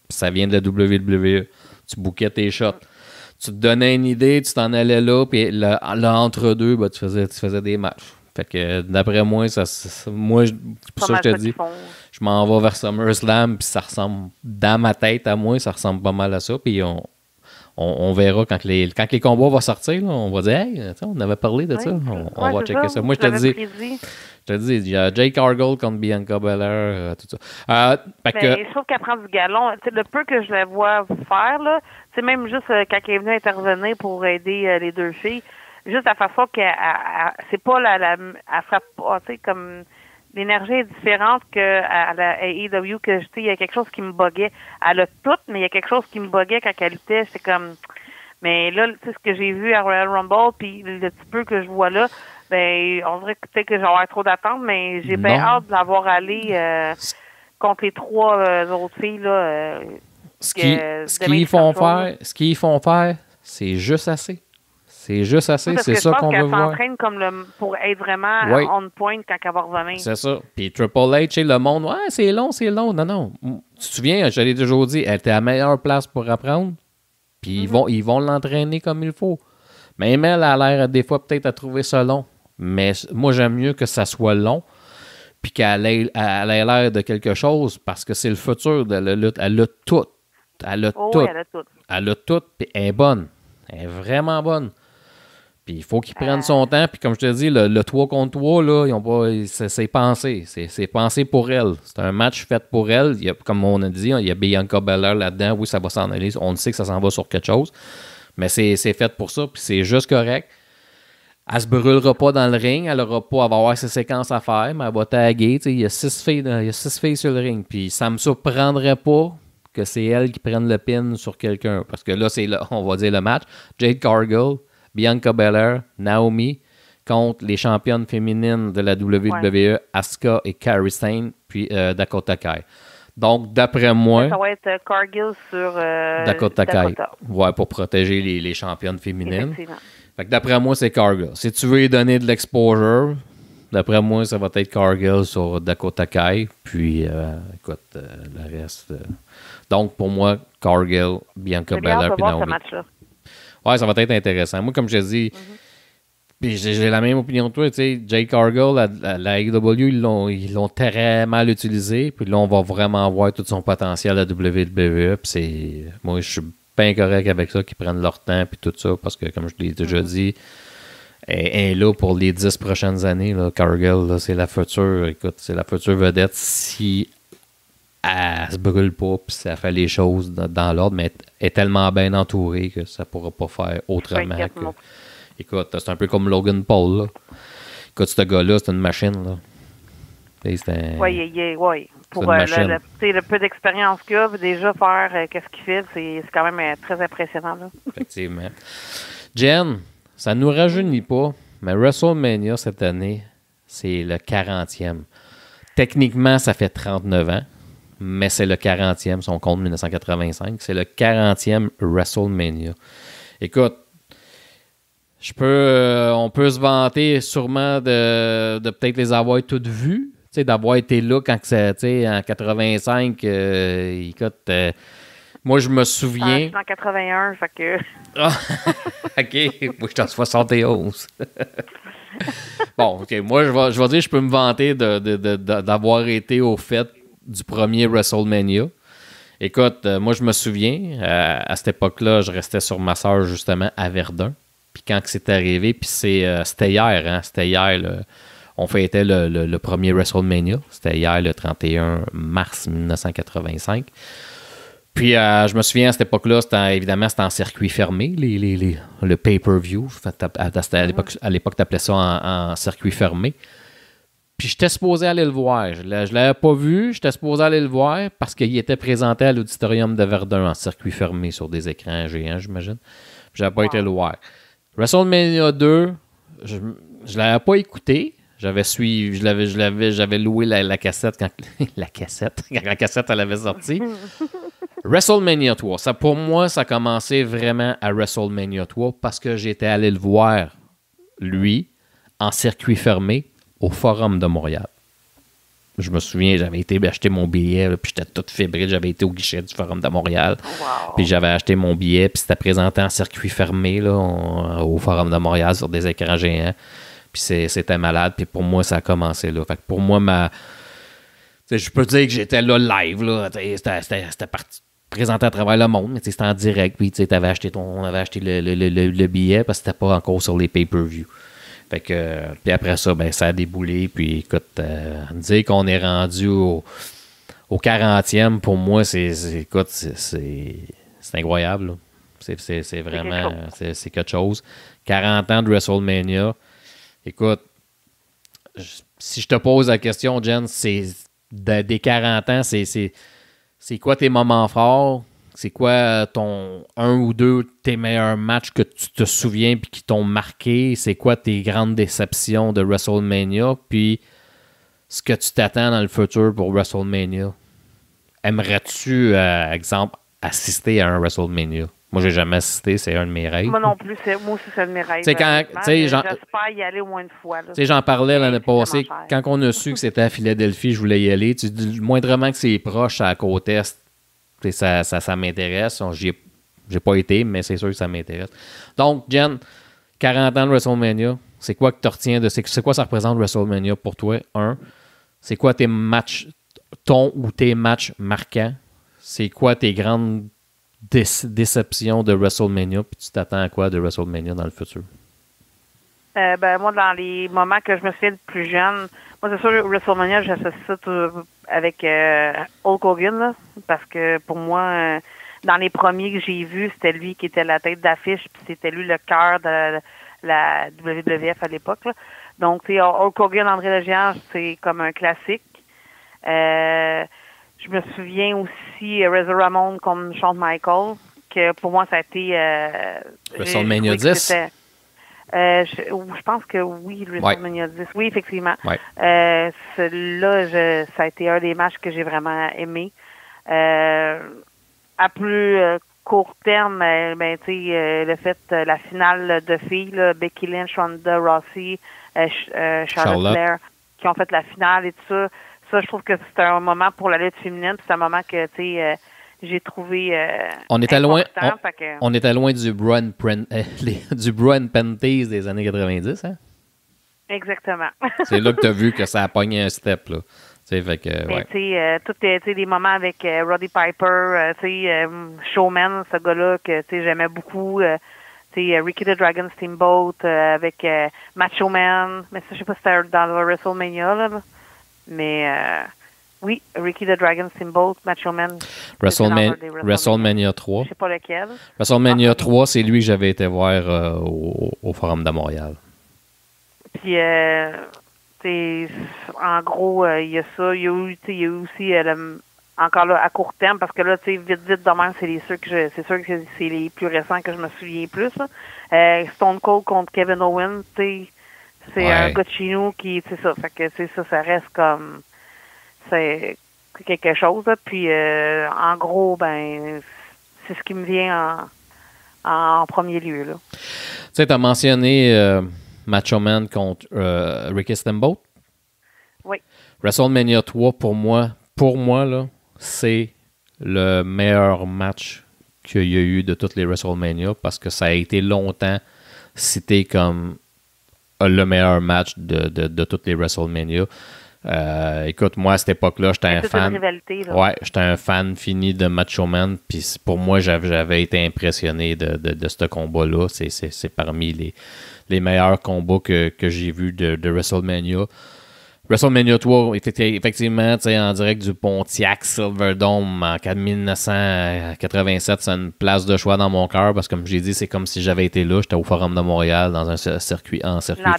Ça vient de la WWE. Tu bookais tes shots. Tu te donnais une idée, tu t'en allais là, puis là entre deux, tu faisais des matchs. Fait que d'après moi, c'est pour ça que je te dis, je m'en vais vers SummerSlam, puis ça ressemble, dans ma tête à moi, ça ressemble pas mal à ça. Puis on verra quand les combats vont sortir, là, on va dire, hey, on avait parlé de ça, on va checker ça. Moi, je te dis, il y a Jade Cargill contre Bianca Belair, tout ça. Je trouve qu'elle prend du galon. T'sais, le peu que je la vois faire, là, même juste quand elle est venue intervenir pour aider les deux filles, juste la façon qu'elle c'est pas elle frappe pas, comme l'énergie est différente qu'à la AEW, que il y a quelque chose qui me buguait. Elle a tout, mais il y a quelque chose qui me buguait quand elle était. C'est comme... Mais là, tu sais, ce que j'ai vu à Royal Rumble, puis le petit peu que je vois là, ben, on dirait que peut-être que j'aurais trop d'attente, mais j'ai bien hâte de l'avoir allé contre les 3 autres filles, là. Ce qu'ils font faire, c'est juste assez. C'est juste assez, c'est ça qu'on veut voir. Je pense qu'elle s'entraîne pour être vraiment on point quand elle va revenir. C'est ça. Puis Triple H, le monde, ouais, c'est long. Non. Tu te souviens, je l'ai toujours dit, elle était à la meilleure place pour apprendre. Puis ils vont l'entraîner comme il faut. Même elle a l'air des fois peut-être à trouver ça long. Mais moi, j'aime mieux que ça soit long puis qu'elle ait l'air de quelque chose parce que c'est le futur de la lutte. Elle a tout. Elle a tout. Oui, elle a tout. Elle a tout, puis elle est bonne. Elle est vraiment bonne. Puis il faut qu'il prenne son temps. Puis comme je te dis, le 3 contre 3, là, c'est pensé. C'est pensé pour elle. C'est un match fait pour elle. Il y a, comme on a dit, il y a Bianca Belair là-dedans. Oui, ça va s'en aller. On sait que ça s'en va sur quelque chose. Mais c'est fait pour ça. Puis c'est juste correct. Elle se brûlera pas dans le ring. Elle va avoir ses séquences à faire. Mais elle va taguer. Il y a 6 filles sur le ring. Puis ça me surprendrait pas que c'est elle qui prenne le pin sur quelqu'un. Parce que là, on va dire le match. Jade Cargill, Bianca Belair, Naomi contre les championnes féminines de la WWE, Asuka et Kairi Sane, puis Dakota Kai. Donc, d'après moi... Ça va être Cargill sur Dakota Kai. Ouais, pour protéger les championnes féminines. Fait que d'après moi, c'est Cargill. Si tu veux lui donner de l'exposure, d'après moi, ça va être Cargill sur Dakota Kai. Puis, écoute, le reste... Donc, pour moi, Cargill, Bianca Belair puis Naomi. Ouais, ça va être intéressant. Moi, comme je dis, puis j'ai la même opinion que toi, tu sais, Jade Cargill, la AEW, ils l'ont très mal utilisé, puis là, on va vraiment voir tout son potentiel à WWE, puis moi, je suis bien correct avec ça, qu'ils prennent leur temps, puis tout ça, parce que, comme je l'ai déjà dit, elle est là pour les 10 prochaines années, là, Cargill, là, c'est la future, écoute, c'est la future vedette si elle se brûle pas, puis ça fait les choses dans l'ordre, mais elle est tellement bien entourée que ça pourra pas faire autrement. Écoute, c'est un peu comme Logan Paul, là. Écoute, ce gars-là, c'est une machine, là. Oui. Pour le peu d'expérience qu'il a, déjà faire qu'est-ce qu'il fait, c'est quand même très impressionnant, là. Effectivement. Jen, ça nous rajeunit pas, mais WrestleMania, cette année, c'est le 40e. Techniquement, ça fait 39 ans. Mais c'est le 40e, si on compte 1985. C'est le 40e WrestleMania. Écoute, on peut se vanter sûrement de peut-être les avoir toutes vues, d'avoir été là quand en 85. Écoute, moi, je me souviens... je suis en 81, fait que... OK, moi, je suis en 71. Bon, OK, moi, je vais dire je peux me vanter d'avoir été au fait du premier WrestleMania. Écoute, moi, je me souviens, à cette époque-là, je restais sur ma soeur, justement, à Verdun. Puis quand c'est arrivé, puis c'était hier, hein? C'était hier, on fêtait le premier WrestleMania. C'était hier, le 31 mars 1985. Puis, je me souviens, à cette époque-là, c'était en circuit fermé, le pay-per-view. À l'époque, tu appelais ça en circuit fermé. Puis j'étais supposé aller le voir. Je ne l'avais pas vu. J'étais supposé aller le voir parce qu'il était présenté à l'auditorium de Verdun en circuit fermé sur des écrans géants, j'imagine. Je n'avais pas été le voir. WrestleMania 2, je ne l'avais pas écouté. J'avais loué la cassette quand la cassette elle avait sorti. WrestleMania 3, pour moi, ça a commencé vraiment à WrestleMania 3 parce que j'étais allé le voir, lui, en circuit fermé, au Forum de Montréal. Je me souviens, j'avais été acheter mon billet, puis j'étais tout fébrile. J'avais été au guichet du Forum de Montréal. Wow. Puis j'avais acheté mon billet, puis c'était présenté en circuit fermé là, au Forum de Montréal sur des écrans géants. Puis c'était malade. Puis pour moi, ça a commencé là. Fait que pour moi, je peux dire que j'étais là live. Là. C'était présenté à travers le monde, mais c'était en direct. Puis on avait acheté le billet parce que c'était pas encore sur les pay-per-view. Fait que, puis après ça, ça a déboulé. Puis écoute, dire qu'on est rendu au 40e, pour moi, c'est incroyable. C'est vraiment c'est quelque chose. 40 ans de WrestleMania. Écoute, si je te pose la question, Jen, c'est des 40 ans, c'est quoi tes moments forts? C'est quoi ton un ou deux tes meilleurs matchs que tu te souviens puis qui t'ont marqué? C'est quoi tes grandes déceptions de WrestleMania? Puis ce que tu t'attends dans le futur pour WrestleMania? Aimerais-tu, exemple, assister à un WrestleMania? Moi, j'ai jamais assisté, c'est un de mes rêves. Moi non plus, moi aussi, c'est un de mes rêves. J'espère y aller au moins une fois. J'en parlais l'année passée. Quand on a su que c'était à Philadelphie, je voulais y aller. Moindrement que c'est proche à la côte Est, ça m'intéresse. J'ai pas été, mais c'est sûr que ça m'intéresse. Donc, Jen, 40 ans de WrestleMania, c'est quoi que tu retiens de... C'est quoi ça représente WrestleMania pour toi? C'est quoi tes matchs, tes matchs marquants? C'est quoi tes grandes déceptions de WrestleMania? Puis tu t'attends à quoi de WrestleMania dans le futur? Moi, dans les moments que je me souviens de plus jeune, moi, c'est sûr, WrestleMania, j'associe ça avec Hulk Hogan, là, parce que pour moi, dans les premiers que j'ai vus, c'était lui qui était la tête d'affiche, puis c'était lui le cœur de la WWF à l'époque, là. Donc, tu sais, Hulk Hogan, André le Géant, c'est comme un classique. Je me souviens aussi Razor Ramon comme Shawn Michaels, que pour moi, ça a été... WrestleMania 10? Je pense que oui, WrestleMania 10. Oui, effectivement. Ouais. Celui-là, ça a été un des matchs que j'ai vraiment aimé. À plus court terme, tu sais, le fait, la finale de filles, là, Becky Lynch, Ronda Rousey, Charlotte Flair, qui ont fait la finale et tout ça. Ça, je trouve que c'est un moment pour la lutte féminine. C'est un moment que, tu sais, j'ai trouvé on était loin du du Braun Panties des années 90, hein? Exactement. C'est là que tu as vu que ça a pogné un step, là. T'sais, fait que, ouais. Tout des moments avec Roddy Piper, Showman, ce gars-là que j'aimais beaucoup. Ricky the Dragon Steamboat avec Macho Man. Mais ça, je sais pas si c'était dans le WrestleMania, là. Mais oui, Ricky the Dragon Steamboat, Macho Man. WrestleMania 3. Je sais pas lequel. WrestleMania 3, c'est lui que j'avais été voir au Forum de Montréal. Puis, en gros, il y a ça. Il y a eu aussi, encore là, à court terme, parce que là, vite de même, c'est sûr que c'est les plus récents que je me souviens plus. Stone Cold contre Kevin Owens, c'est un gars de chez nous qui, c'est ça. Fait que, ça reste comme, c'est quelque chose. Là. Puis, en gros, c'est ce qui me vient en premier lieu, là. Tu sais, t'as mentionné Macho Man contre Ricky Steamboat. Oui. WrestleMania 3, pour moi, là, c'est le meilleur match qu'il y a eu de toutes les WrestleMania parce que ça a été longtemps cité comme le meilleur match de toutes les WrestleMania. Écoute, moi, à cette époque-là, j'étais un fan. Rivalité, là. Ouais, j'étais un fan fini de Macho Man. Puis pour moi, j'avais été impressionné de ce combat-là. C'est parmi les meilleurs combats que j'ai vus de WrestleMania. WrestleMania 3 était effectivement en direct du Pontiac Silverdome en 1987. C'est une place de choix dans mon cœur parce que, comme j'ai dit, c'est comme si j'avais été là. J'étais au Forum de Montréal dans un circuit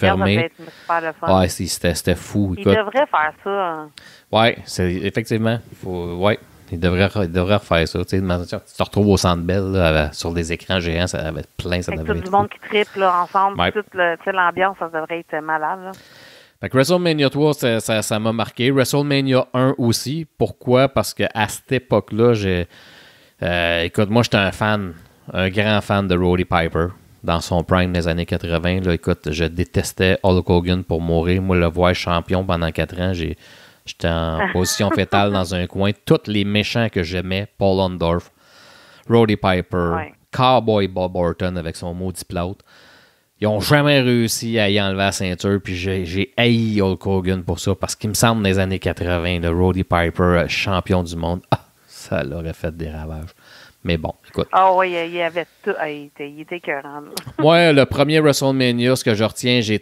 fermé. Ouais, c'était fou. Il devrait faire ça. Ouais, effectivement. Il devrait refaire ça. Tu te retrouves au Centre Bell là, sur des écrans géants, ça avait plein. Avec tout le monde qui tripe là, ensemble. Ouais. Toute l'ambiance, ça devrait être malade. Là. Fait que WrestleMania 3, ça m'a marqué. WrestleMania 1 aussi. Pourquoi? Parce qu'à cette époque-là, écoute, moi, j'étais un grand fan de Roddy Piper dans son prime des années 80. Là, écoute, je détestais Hulk Hogan pour mourir. Moi, le voir champion pendant 4 ans, j'étais en position fétale dans un coin. Tous les méchants que j'aimais, Paul Orndorff, Roddy Piper, Cowboy Bob Orton avec son maudit plâtre. Ils n'ont jamais réussi à y enlever la ceinture, puis j'ai haï Hulk Hogan pour ça, parce qu'il me semble, dans les années 80, le Roddy Piper, champion du monde, ça l'aurait fait des ravages. Mais bon, écoute. Ah oui, il avait tout. Il était écœurant. Moi, le premier WrestleMania, ce que je retiens, j'ai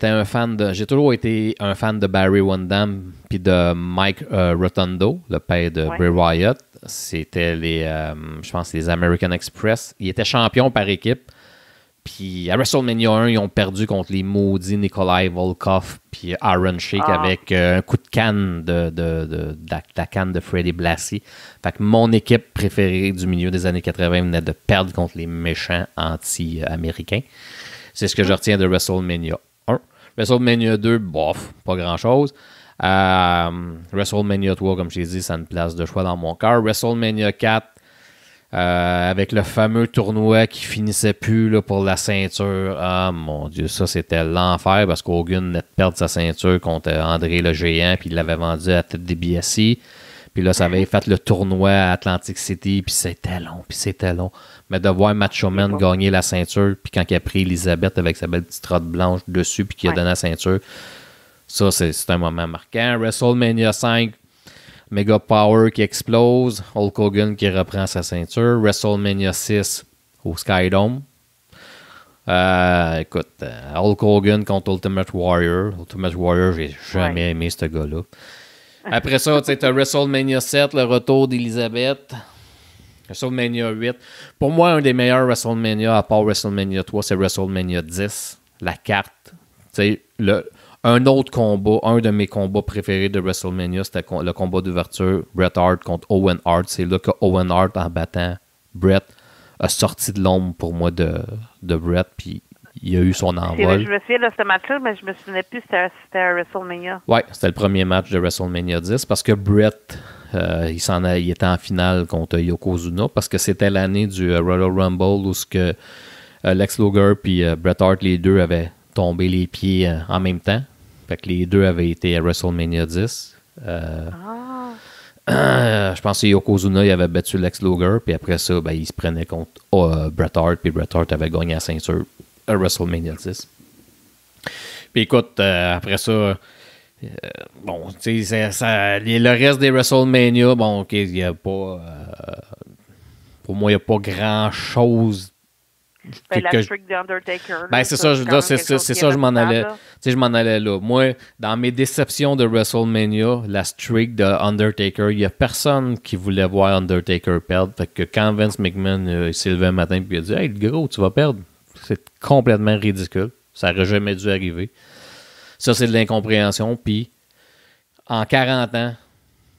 toujours été un fan de Barry Windham puis de Mike Rotundo, le père de Bray Wyatt. C'était je pense, les American Express. Ils étaient champions par équipe. Puis à WrestleMania 1, ils ont perdu contre les maudits Nikolai Volkov puis Iron Sheik avec un coup de canne de la canne de Freddie Blassie. Fait que mon équipe préférée du milieu des années 80 venait de perdre contre les méchants anti-américains. C'est ce que je retiens de WrestleMania 1. WrestleMania 2, bof, pas grand-chose. WrestleMania 3, comme je t'ai dit, ça a une place de choix dans mon cœur. WrestleMania 4, avec le fameux tournoi qui finissait plus là, pour la ceinture. Ah mon Dieu, ça c'était l'enfer parce qu'Hogan venait de perdre sa ceinture contre André le Géant, puis il l'avait vendu à Ted DiBiase. Puis là, ça avait fait le tournoi à Atlantic City, puis c'était long. Mais de voir Macho Man gagner la ceinture, puis quand il a pris Elisabeth avec sa belle petite robe blanche dessus, puis qu'il a donné la ceinture, ça c'est un moment marquant. WrestleMania 5, Mega Power qui explose, Hulk Hogan qui reprend sa ceinture, WrestleMania 6 au Skydome. Écoute, Hulk Hogan contre Ultimate Warrior. Ultimate Warrior, j'ai jamais aimé ce gars-là. Après ça, tu as WrestleMania 7, le retour d'Elizabeth. WrestleMania 8. Pour moi, un des meilleurs WrestleMania, à part WrestleMania 3, c'est WrestleMania 10. La carte. Un autre combat, un de mes combats préférés de WrestleMania, c'était le combat d'ouverture Bret Hart contre Owen Hart. C'est là que Owen Hart, en battant Bret, a sorti de l'ombre pour moi de Bret, puis il a eu son envol. Je me souviens de ce match-là, mais je me souvenais plus si c'était à WrestleMania. Oui, c'était le premier match de WrestleMania 10 parce que Bret, il était en finale contre Yokozuna parce que c'était l'année du Royal Rumble où Lex Luger et Bret Hart, les deux, avaient tombé les pieds en même temps. Fait que les deux avaient été à WrestleMania 10. Je pense que Yokozuna il avait battu Lex Luger, puis après ça, ben, il se prenait contre Bret Hart, puis Bret Hart avait gagné la ceinture à WrestleMania 10. Puis écoute, après ça, bon, tu sais, le reste des WrestleMania, bon, ok, il n'y a pas. Pour moi, il n'y a pas grand-chose. La streak d'Undertaker. Ben, c'est ça, je m'en allais. Tu sais, je m'en allais là. Moi, dans mes déceptions de WrestleMania, la streak de Undertaker, il n'y a personne qui voulait voir Undertaker perdre. Fait que quand Vince McMahon s'est levé un matin et il a dit « Hey, le gros, tu vas perdre », c'est complètement ridicule. Ça n'aurait jamais dû arriver. Ça, c'est de l'incompréhension. Puis, en 40 ans,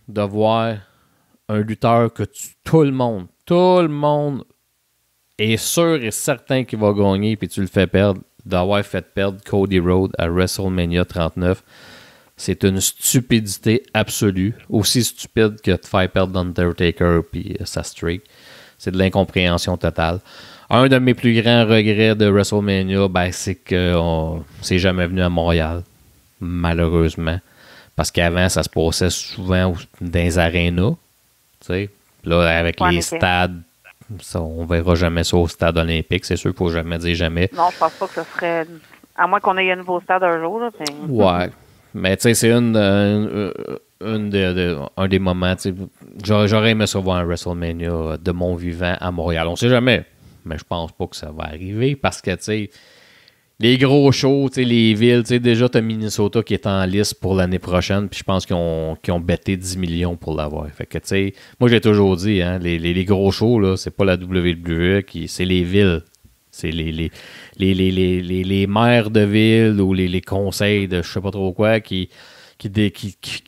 de voir un lutteur que tout le monde est sûr et certain qu'il va gagner, puis tu le fais perdre, d'avoir fait perdre Cody Rhodes à WrestleMania 39, c'est une stupidité absolue. Aussi stupide que de faire perdre Undertaker puis sa streak. C'est de l'incompréhension totale. Un de mes plus grands regrets de WrestleMania, ben, c'est qu'on s'est jamais venu à Montréal, malheureusement. Parce qu'avant, ça se passait souvent dans les arénas. Tu sais, là, avec les stades, ça, on verra jamais ça au stade olympique. C'est sûr qu'il ne faut jamais dire jamais. Non, je pense pas que ce serait... À moins qu'on ait un nouveau stade un jour. Là, mais... Ouais. Mais tu sais, c'est un des moments. J'aurais aimé ça voir un WrestleMania de mon vivant à Montréal. On sait jamais. Mais je pense pas que ça va arriver parce que, tu sais, les gros shows, les villes, déjà, tu as Minnesota qui est en liste pour l'année prochaine, puis je pense qu'ils ont bêté 10 millions pour l'avoir. Fait que, moi, j'ai toujours dit, hein, les gros shows, là, c'est pas la WWE, c'est les villes. C'est les maires de ville ou les conseils de je sais pas trop quoi qui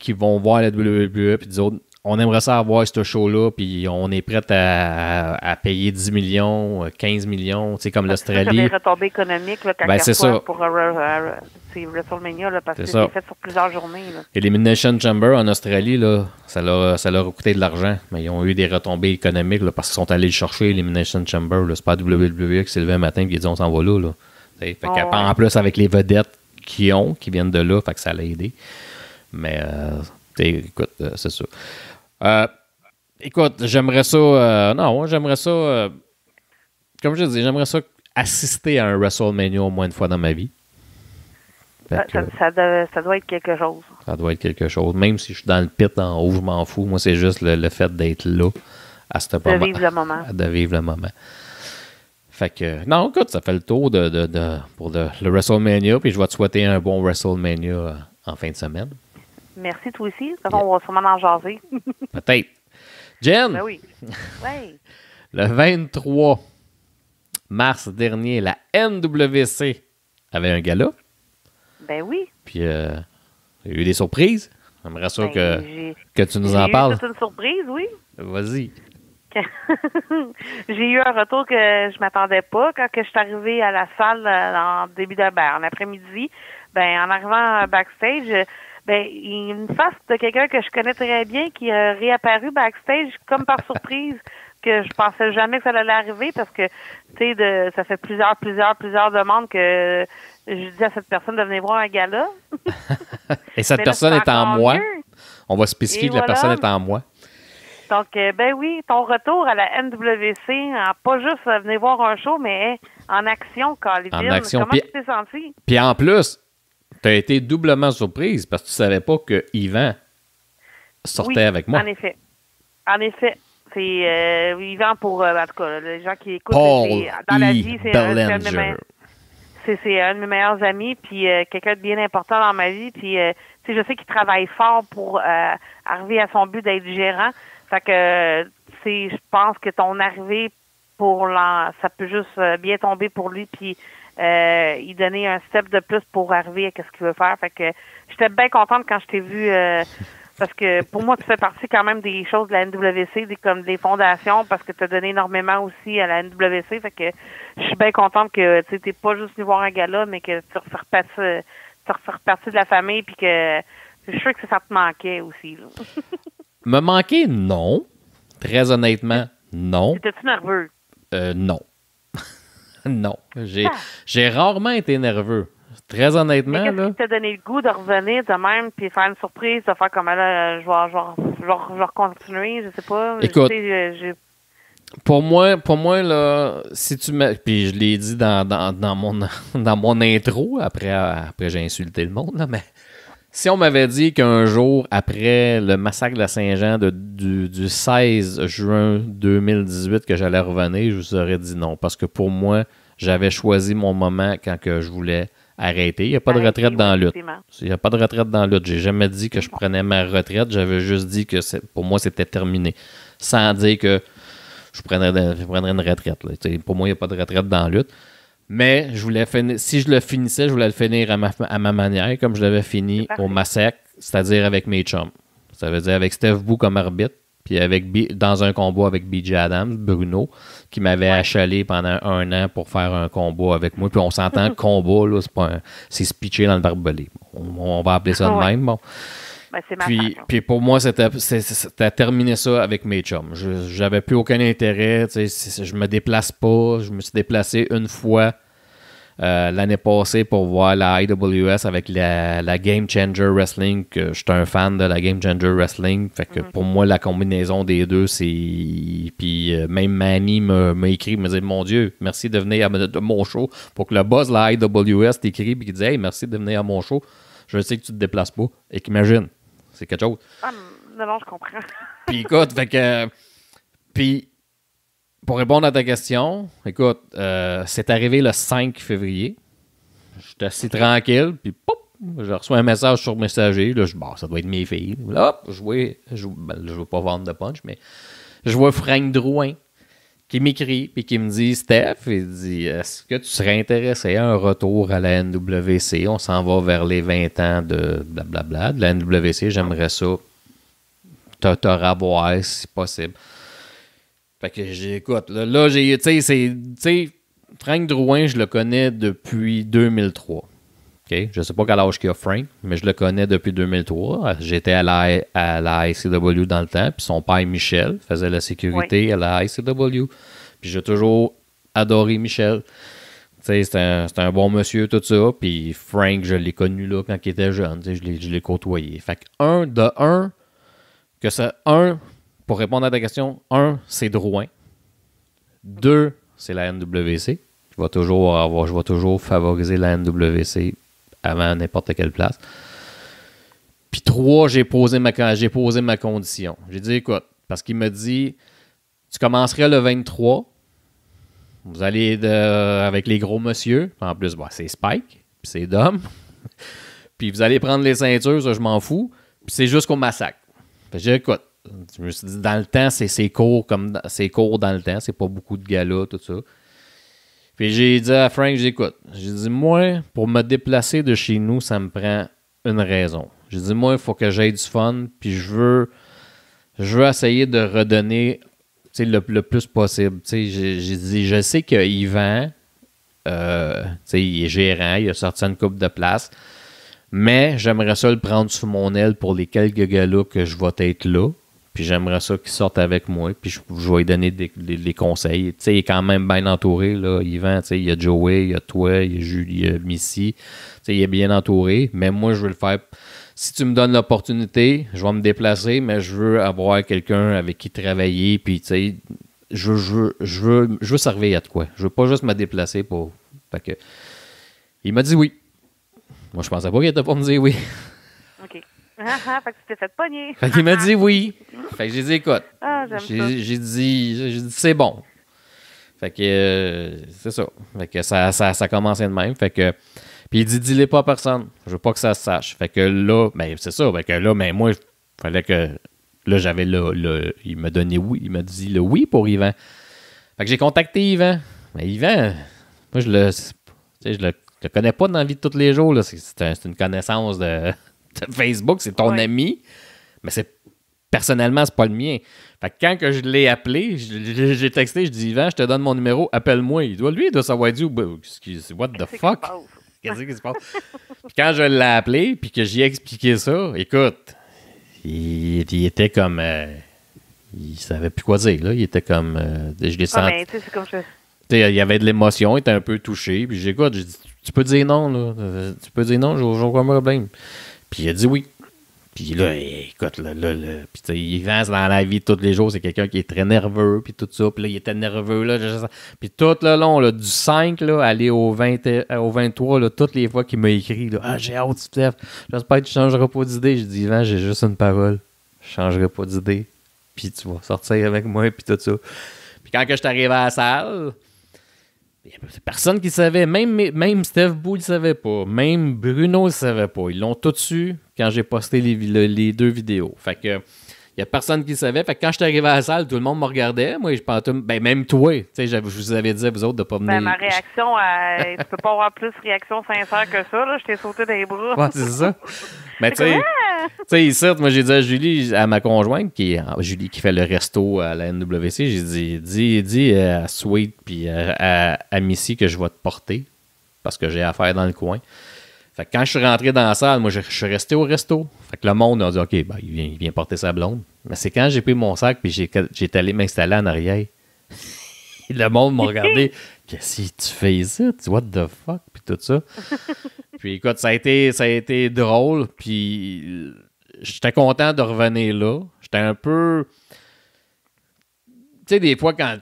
vont voir la WWE puis disent on aimerait ça avoir ce show-là, puis on est prêt à payer 10 millions, 15 millions, tu sais, comme l'Australie. C'est des retombées économiques là, quand c'est ça. Pour WrestleMania, là, parce que c'est fait sur plusieurs journées. Là. Elimination Chamber en Australie, là, ça leur a coûté de l'argent, mais ils ont eu des retombées économiques là, parce qu'ils sont allés le chercher, Elimination Chamber. C'est pas WWE qui s'est levé un matin et qui dit on s'en va là. Fait en plus, avec les vedettes qui viennent de là, fait que ça l'a aidé. Mais, écoute, c'est ça. Écoute, j'aimerais ça. J'aimerais ça. Comme je dis, j'aimerais ça assister à un WrestleMania au moins une fois dans ma vie. Ça doit être quelque chose. Ça doit être quelque chose. Même si je suis dans le pit en haut, je m'en fous. Moi, c'est juste le fait d'être là à ce moment. De vivre le moment. De vivre le moment. Fait que, non, écoute, ça fait le tour pour le WrestleMania. Puis je vais te souhaiter un bon WrestleMania en fin de semaine. Merci, toi aussi. De toute façon, on va sûrement en jaser. Peut-être. Jen! Ben oui. Ouais. Le 23 mars dernier, la NWC avait un gala. Ben oui. Puis, il y a eu des surprises. J'aimerais ça que tu nous en parles. C'est une surprise, oui. Vas-y. J'ai eu un retour que je m'attendais pas quand je suis arrivée à la salle en après-midi. Ben, en arrivant backstage... Ben, une face de quelqu'un que je connais très bien qui a réapparu backstage comme par surprise, que je pensais jamais que ça allait arriver parce que, tu sais, ça fait plusieurs demandes que je dis à cette personne de venir voir un gala. Et cette personne est en moi. On va spécifier que la personne est en moi. Donc, ben oui, ton retour à la NWC, pas juste venir voir un show, mais en action, Calvin. En action. Comment tu t'es senti? Puis en plus, tu as été doublement surprise parce que tu savais pas que Yvan sortait avec moi. En effet. C'est Yvan pour, en tout cas, les gens qui écoutent. Paul dans la vie, c'est Bellinger. c'est un de mes meilleurs amis, puis quelqu'un de bien important dans ma vie, puis tu sais, je sais qu'il travaille fort pour arriver à son but d'être gérant. Fait que je pense que ton arrivée ça peut juste bien tomber pour lui, puis il donner un step de plus pour arriver à ce qu'il veut faire. Fait que j'étais bien contente quand je t'ai vu, parce que pour moi, tu fais partie quand même des choses de la NWC, comme des fondations, parce que tu as donné énormément aussi à la NWC. Fait que je suis bien contente que tu n'es pas juste venu voir un gala, mais que tu refais partie de la famille, puis que je suis sûre que ça te manquait aussi. Là. Me manquer, non. Très honnêtement, non. Étais-tu nerveux? Non. Non. J'ai rarement été nerveux. Très honnêtement, qu'est-ce là. qui t'a donné le goût de revenir de même puis faire une surprise, de faire comme là, je vais continuer, je sais pas. Écoute, pour moi, là, si tu me. Puis je l'ai dit dans mon intro, après j'ai insulté le monde, là, mais si on m'avait dit qu'un jour, après le massacre de la Saint-Jean du 16 juin 2018, que j'allais revenir, je vous aurais dit non. Parce que pour moi, j'avais choisi mon moment quand que je voulais arrêter. Il n'y a pas de retraite dans la lutte. Il n'y a pas de retraite dans la lutte. J'ai jamais dit que je prenais ma retraite. J'avais juste dit que pour moi, c'était terminé. Sans dire que je prendrais une retraite. Là. Pour moi, il n'y a pas de retraite dans la lutte. Mais je voulais si je le finissais, je voulais le finir à ma manière, comme je l'avais fini au Massacre, c'est-à-dire avec mes chums. Ça veut dire avec Steph Bou comme arbitre, puis dans un combat avec BJ Adams, Bruno, qui m'avait achalé pendant 1 an pour faire un combat avec moi. Puis on s'entend que combat, là, c'est se pitcher dans le barbelé. On va appeler ça de même. Bon. Ben, puis pour moi, c'était terminé ça avec mes chums. J'avais plus aucun intérêt. Je me déplace pas. Je me suis déplacé une fois l'année passée pour voir la IWS avec la Game Changer Wrestling. Que je suis un fan de la Game Changer Wrestling. Fait que pour moi, la combinaison des deux, c'est... Puis même Manny m'a écrit, me dit « Mon Dieu, merci de venir à mon show. » Pour que le boss de la IWS t'écrit et qu'il dit « Hey, merci de venir à mon show. Je sais que tu te déplaces pas. » Et qu'imagine. C'est quelque chose. Ah, non, je comprends. Puis écoute, puis pour répondre à ta question, écoute, c'est arrivé le 5 février. J'étais assis tranquille, puis pop, je reçois un message sur Messager. Là, ça doit être mes filles. Là, hop, je veux pas vendre de punch, mais je vois Frank Drouin qui m'écrit puis qui me dit « Steph, il dit, est-ce que tu serais intéressé à un retour à la NWC? On s'en va vers les 20 ans de blablabla, de la NWC. J'aimerais ça te revoir si possible. » Fait que j'écoute. Là j'ai, tu sais, Frank Drouin, je le connais depuis 2003. Okay? Je sais pas quel âge qu'il a Frank, mais je le connais depuis 2003. J'étais à la ICW dans le temps, puis son père Michel faisait la sécurité à la ICW. Puis j'ai toujours adoré Michel. C'est un bon monsieur, tout ça. Puis Frank, je l'ai connu là quand il était jeune. Je l'ai côtoyé. Fait que pour répondre à ta question, c'est Drouin. 2, c'est la NWC. Je vais toujours favoriser la NWC avant n'importe quelle place. Puis 3, j'ai posé ma condition. J'ai dit, écoute, parce qu'il m'a dit, tu commencerais le 23, vous allez avec les gros monsieur, en plus, c'est Spike, puis c'est Dom, puis vous allez prendre les ceintures, ça, je m'en fous, puis c'est jusqu'au massacre. Fait que j'ai dit, écoute, je me suis dit, dans le temps, c'est court dans le temps, c'est pas beaucoup de galas, tout ça. Puis j'ai dit à Frank, j'écoute. J'ai dit, moi, pour me déplacer de chez nous, ça me prend une raison. J'ai dit, moi, il faut que j'aie du fun, puis je veux essayer de redonner le plus possible. J'ai dit, je sais que Yvan, il est gérant, il a sorti une couple de places, mais j'aimerais ça le prendre sous mon aile pour les quelques galas que je vais être là. Puis j'aimerais ça qu'il sorte avec moi. Puis je vais lui donner des conseils. Il est quand même bien entouré, là, Yvan. Il y a Joey, il y a toi, il y a Julie, il y a Missy. Il est bien entouré. Mais moi, je veux le faire. Si tu me donnes l'opportunité, je vais me déplacer, mais je veux avoir quelqu'un avec qui travailler. Puis, je veux servir à de quoi. Je veux pas juste me déplacer pour. Fait que, il m'a dit oui. Moi, je pensais pas qu'il était pour me dire oui. OK. Fait que tu t'es fait pogner. Fait qu'il m'a dit oui. Fait que j'ai dit, écoute. J'aime ça. J'ai dit, c'est bon. Fait que c'est ça. Fait que ça commençait de même. Fait que. Puis il dit, dis-les pas à personne. Je veux pas que ça se sache. Fait que là, ben c'est ça. Fait que là, ben moi, il fallait que. Là, j'avais il m'a donné oui. Il m'a dit le oui pour Yvan. Fait que j'ai contacté Yvan. Mais Yvan, moi, je le connais pas dans la vie de tous les jours. Là. C'est une connaissance de Facebook. C'est ton ami. Mais personnellement, c'est pas le mien. Fait que quand que je l'ai appelé, j'ai texté, je dis Yvan, je te donne mon numéro, appelle-moi. Il doit savoir du what the fuck? Qu'est-ce qui se passe? Puis quand je l'ai appelé, puis que j'y ai expliqué ça, écoute, il était comme. Il savait plus quoi dire, là. Il était comme. Je l'ai senti. Mais tu sais, c'est comme ça. Il y avait de l'émotion, il était un peu touché. Puis j'écoute, j'ai dit, tu peux dire non, là. Tu peux dire non, j'ai aucun problème. Puis il a dit oui. Puis là, écoute, puis Yvan, dans la vie de tous les jours, c'est quelqu'un qui est très nerveux, puis tout ça. Puis là, il était nerveux, là. Puis tout le long, là, du 5, là, aller au 23, là, toutes les fois qu'il m'a écrit, là, « Ah, j'ai hâte, Steph. J'espère que tu ne changeras pas d'idée. » J'ai dit, Yvan, j'ai juste une parole. Je ne changerai pas d'idée. Puis tu vas sortir avec moi, puis tout ça. Puis quand que je suis arrivé à la salle, il n'y a personne qui savait. Même Steph Bou, il ne savait pas. Même Bruno, il ne savait pas. Ils l'ont tout su quand j'ai posté les 2 vidéos. Fait que il n'y a personne qui savait. Fait que quand je suis arrivé à la salle, tout le monde me regardait. Moi, je pensais, même toi, je vous avais dit à vous autres de ne pas venir. Ma réaction, tu peux pas avoir plus de réaction sincère que ça. Là. Je t'ai sauté dans les bras. Ouais, c'est ça. Mais tu sais, ici, moi, j'ai dit à Julie, à ma conjointe, Julie qui fait le resto à la NWC, j'ai dit, dis à Sweet puis à Missy que je vais te porter parce que j'ai affaire dans le coin. Fait que quand je suis rentré dans la salle, moi, je suis resté au resto. Fait que le monde a dit, OK, ben, il vient porter sa blonde. Mais c'est quand j'ai pris mon sac puis j'étais allé m'installer en arrière. Le monde m'a regardé. Qu'est-ce que tu fais ici? What the fuck? Puis tout ça. Puis écoute, ça a été drôle. Puis j'étais content de revenir là. J'étais un peu. Tu sais, des fois, quand.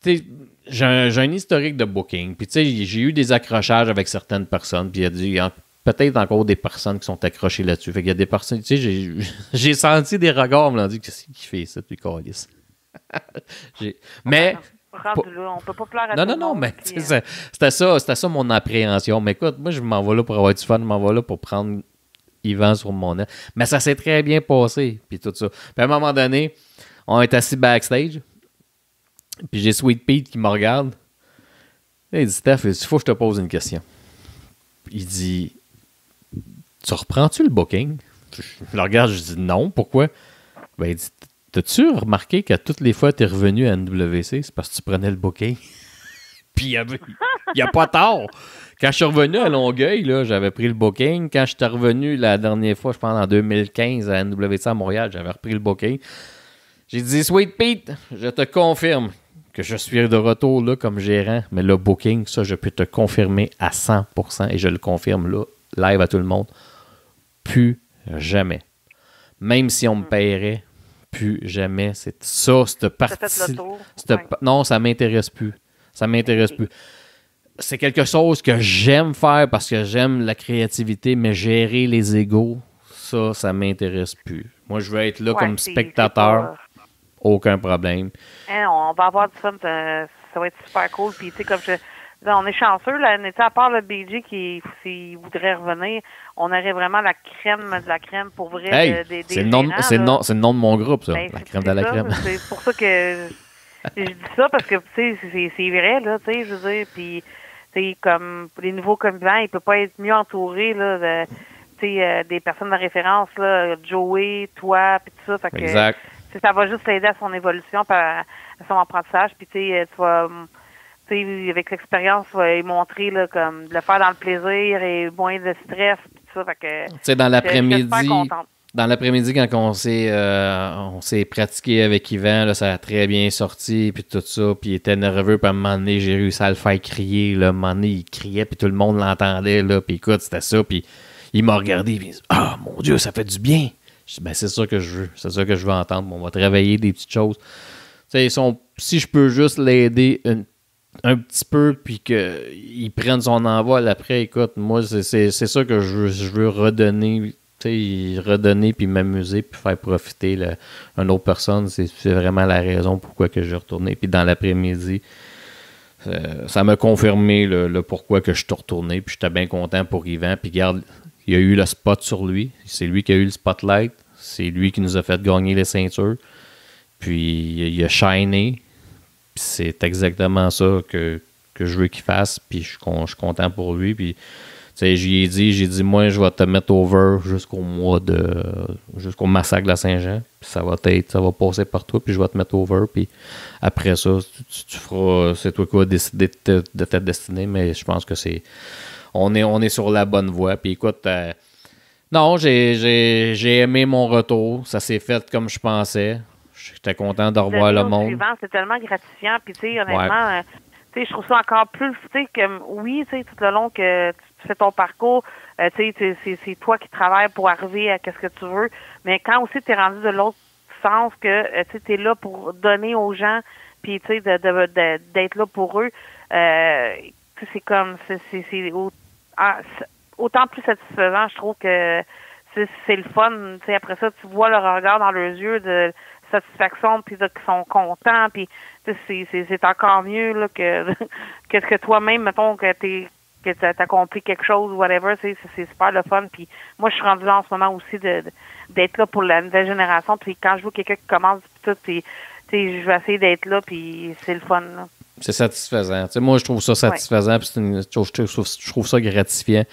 Tu sais, j'ai un historique de booking. Puis tu sais, j'ai eu des accrochages avec certaines personnes. Puis il y a peut-être encore des personnes qui sont accrochées là-dessus. Fait qu'il y a des personnes. Tu sais, j'ai senti des regards me l'ont dit. Qu'est-ce qu'il fait ça, puis câlisse? Mais. Là, on peut pas plaire à non, mais c'était ça mon appréhension. Mais écoute, moi, je m'en vais là pour avoir du fun, je m'en vais là pour prendre Yvan sur mon aile. Mais ça s'est très bien passé, puis tout ça. Puis à un moment donné, on est assis backstage, puis j'ai Sweet Pete qui me regarde. Il dit, Steph, il faut que je te pose une question. Il dit, tu reprends-tu le booking? Je le regarde, je dis, non, pourquoi? Ben, il dit, t'as-tu remarqué qu'à toutes les fois que t'es revenu à NWC, c'est parce que tu prenais le booking? Puis il n'y a pas tard. Quand je suis revenu à Longueuil, là, j'avais pris le booking. Quand je suis revenu la dernière fois, je pense en 2015 à NWC à Montréal, j'avais repris le booking. J'ai dit, Sweet Pete, je te confirme que je suis de retour là comme gérant, mais le booking, ça, je peux te confirmer à 100%, et je le confirme là, live à tout le monde, plus jamais. Même si on me paierait, plus jamais. C'est ça, cette partie. Non, ça m'intéresse plus. Ça m'intéresse plus. C'est quelque chose que j'aime faire parce que j'aime la créativité, mais gérer les égos, ça m'intéresse plus. Moi, je veux être là comme spectateur. Aucun problème. On va avoir du fun. Ça va être super cool. Puis, tu sais, on est chanceux. Là, à part le BG qui, s'il voudrait revenir, on aurait vraiment la crème de la crème pour vrai. Hey, c'est le nom de mon groupe, ça. La crème de la crème. C'est pour ça que je dis ça, parce que, tu sais, c'est vrai, là, tu sais, je veux dire. Puis, tu sais, comme les nouveaux communicants, il ne peut pas être mieux entouré, là, des personnes de référence, là, Joey, toi, puis tout ça. Fait que, exact. Ça va juste l'aider à son évolution, à son apprentissage. Puis, tu sais, tu vas, avec l'expérience, tu vas lui montrer, là, comme, de le faire dans le plaisir et moins de stress, puis tout ça. Fait que, tu sais, dans l'après-midi, quand on s'est pratiqué avec Yvan, là, ça a très bien sorti, puis tout ça, puis il était nerveux, puis à un moment donné, j'ai réussi à le faire crier, là, à un moment donné, il criait, puis tout le monde l'entendait, là, puis écoute, c'était ça, puis il m'a regardé, puis il dit « Ah, mon Dieu, ça fait du bien! » Je dis « Ben, c'est ça que je veux, c'est ça que je veux entendre, on va te réveiller des petites choses. » Tu sais, si je peux juste l'aider un petit peu, puis qu'il prenne son envol après, écoute, moi, c'est ça que je veux redonner, tu sais, redonner, puis m'amuser, puis faire profiter une autre personne. C'est vraiment la raison pourquoi que je vais retourner. Puis dans l'après-midi, ça m'a confirmé le pourquoi que je suis retourné. Puis j'étais bien content pour Yvan. Puis regarde, il a eu le spot sur lui. C'est lui qui a eu le spotlight. C'est lui qui nous a fait gagner les ceintures. Puis il a shiné. Puis c'est exactement ça que je veux qu'il fasse. Puis je suis content pour lui. Puis j'ai dit, moi, je vais te mettre over jusqu'au massacre de la Saint-Jean. Puis ça va passer par toi, puis je vais te mettre over. Puis après ça, tu feras, c'est toi qui vas décider de ta destinée. Mais je pense que on est sur la bonne voie. Puis écoute, non, j'ai aimé mon retour. Ça s'est fait comme je pensais. J'étais content de revoir le monde. C'est tellement gratifiant. Puis tu sais, honnêtement, je trouve ça encore plus, que oui, tout le long que tu fais ton parcours, c'est toi qui travailles pour arriver à ce que tu veux, mais quand aussi tu es rendu de l'autre sens que tu es là pour donner aux gens, puis d'être là pour eux, c'est comme, c'est autant plus satisfaisant, je trouve que c'est le fun, après ça, tu vois le regard dans leurs yeux de satisfaction, puis qu'ils sont contents, puis c'est encore mieux là, que ce que toi-même, mettons, que t'as accompli quelque chose ou whatever, c'est super le fun. Puis moi, je suis rendue là en ce moment aussi d'être là pour la nouvelle génération. Puis quand je vois quelqu'un qui commence tout, puis je vais essayer d'être là, puis c'est le fun. Là. C'est satisfaisant. Moi, je trouve ça satisfaisant, puis je trouve ça gratifiant.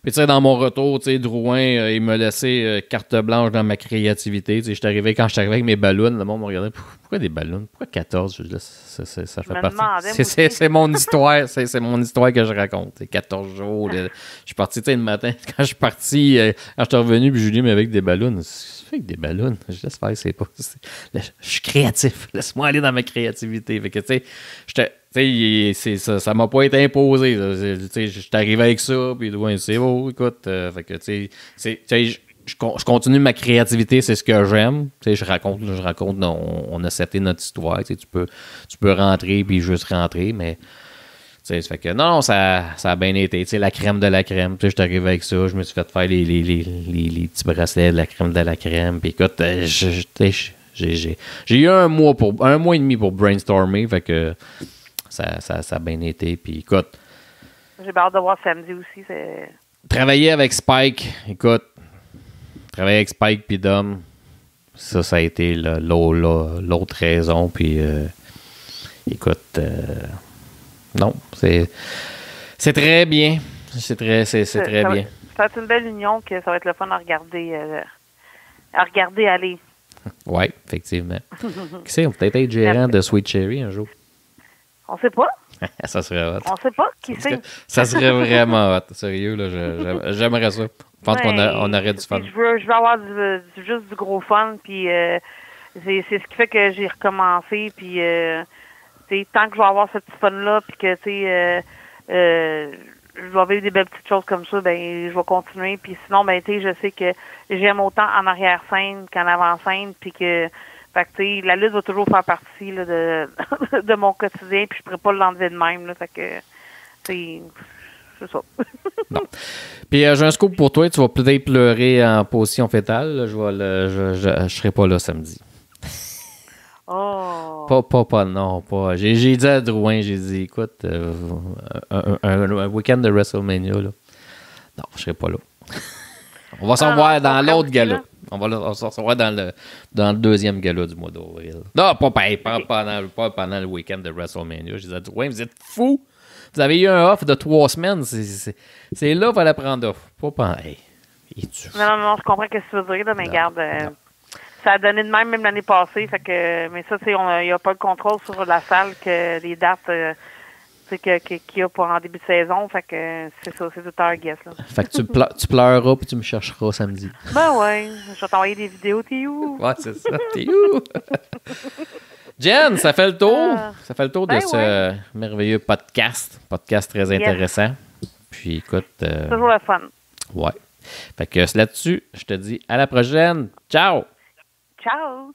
Puis, dans mon retour, Drouin, il m'a laissé carte blanche dans ma créativité. Quand je suis arrivé avec mes ballons, le monde me regardait. Pourquoi des ballons? Pourquoi 14? Ça fait partie. C'est mon histoire. C'est mon histoire que je raconte. 14 jours. Je suis parti, le matin. Quand je suis parti, quand je suis revenu, puis Julie m'avait avec des ballons. Avec des ballons, je laisse faire, je suis créatif. Laisse-moi aller dans ma créativité. Fait que, ça m'a pas été imposé. Je suis arrivé avec ça, puis c'est beau, écoute. Fait que, je continue ma créativité, c'est ce que j'aime. Je raconte, on a seté notre histoire. Tu peux rentrer, puis juste rentrer, mais. Ça fait que non, ça a bien été. La crème de la crème. Je suis arrivé avec ça. Je me suis fait faire les petits bracelets de la crème de la crème. Puis écoute, j'ai eu un mois et demi pour brainstormer. Fait que ça a bien été. Puis écoute. J'ai hâte de voir samedi aussi. Travailler avec Spike. Écoute. Travailler avec Spike puis Dom. Ça a été l'autre raison. Puis écoute. Non, c'est très bien. C'est très bien. Ça va être une belle union que ça va être le fun à regarder aller. Oui, effectivement. Qui sait, on peut peut-être être gérant de Sweet Cherry un jour. On sait pas. Ça serait hot. On sait pas, qui sait. Ça serait vraiment hot. Sérieux, là, j'aimerais ça. Je pense qu'on aurait du fun. Je veux avoir juste du gros fun, puis c'est ce qui fait que j'ai recommencé, puis tant que je vais avoir ce petit fun-là, puis que, je vais vivre des belles petites choses comme ça, ben je vais continuer. Puis sinon, ben je sais que j'aime autant en arrière-scène qu'en avant-scène, puis que, la lutte va toujours faire partie là, de mon quotidien, puis je pourrais pas l'enlever de même. Là, fait que, c'est ça. Bon. Puis j'ai un scoop pour toi. Tu vas peut-être pleurer en position fétale. Là, je serai pas là samedi. Oh. Pas. J'ai dit à Drouin, écoute, un week-end de WrestleMania, là. Non, je serai pas là. On va s'en voir dans l'autre gala. On va s'en voir dans le deuxième gala du mois d'avril. Non, pas pendant le week-end de WrestleMania. J'ai dit à Drouin, vous êtes fous? Vous avez eu un off de 3 semaines. C'est là qu'il fallait prendre off. Pas pendant. Hey, non, je comprends ce que tu veux dire, là, mais regarde. Ça a donné de même l'année passée, fait que, mais ça, il n'y a pas de contrôle sur la salle que les dates qu'il y a pour en début de saison, fait que c'est ça, c'est tout un guess. Là. Fait que tu pleureras puis tu me chercheras samedi. Ben ouais, je vais t'envoyer des vidéos, t'es où? Ouais, c'est ça, t'es où? Jen, ça fait le tour. Ça fait le tour de ce merveilleux podcast très intéressant. Puis écoute... toujours le fun. Ouais. Fait que là-dessus, je te dis à la prochaine. Ciao! Ciao!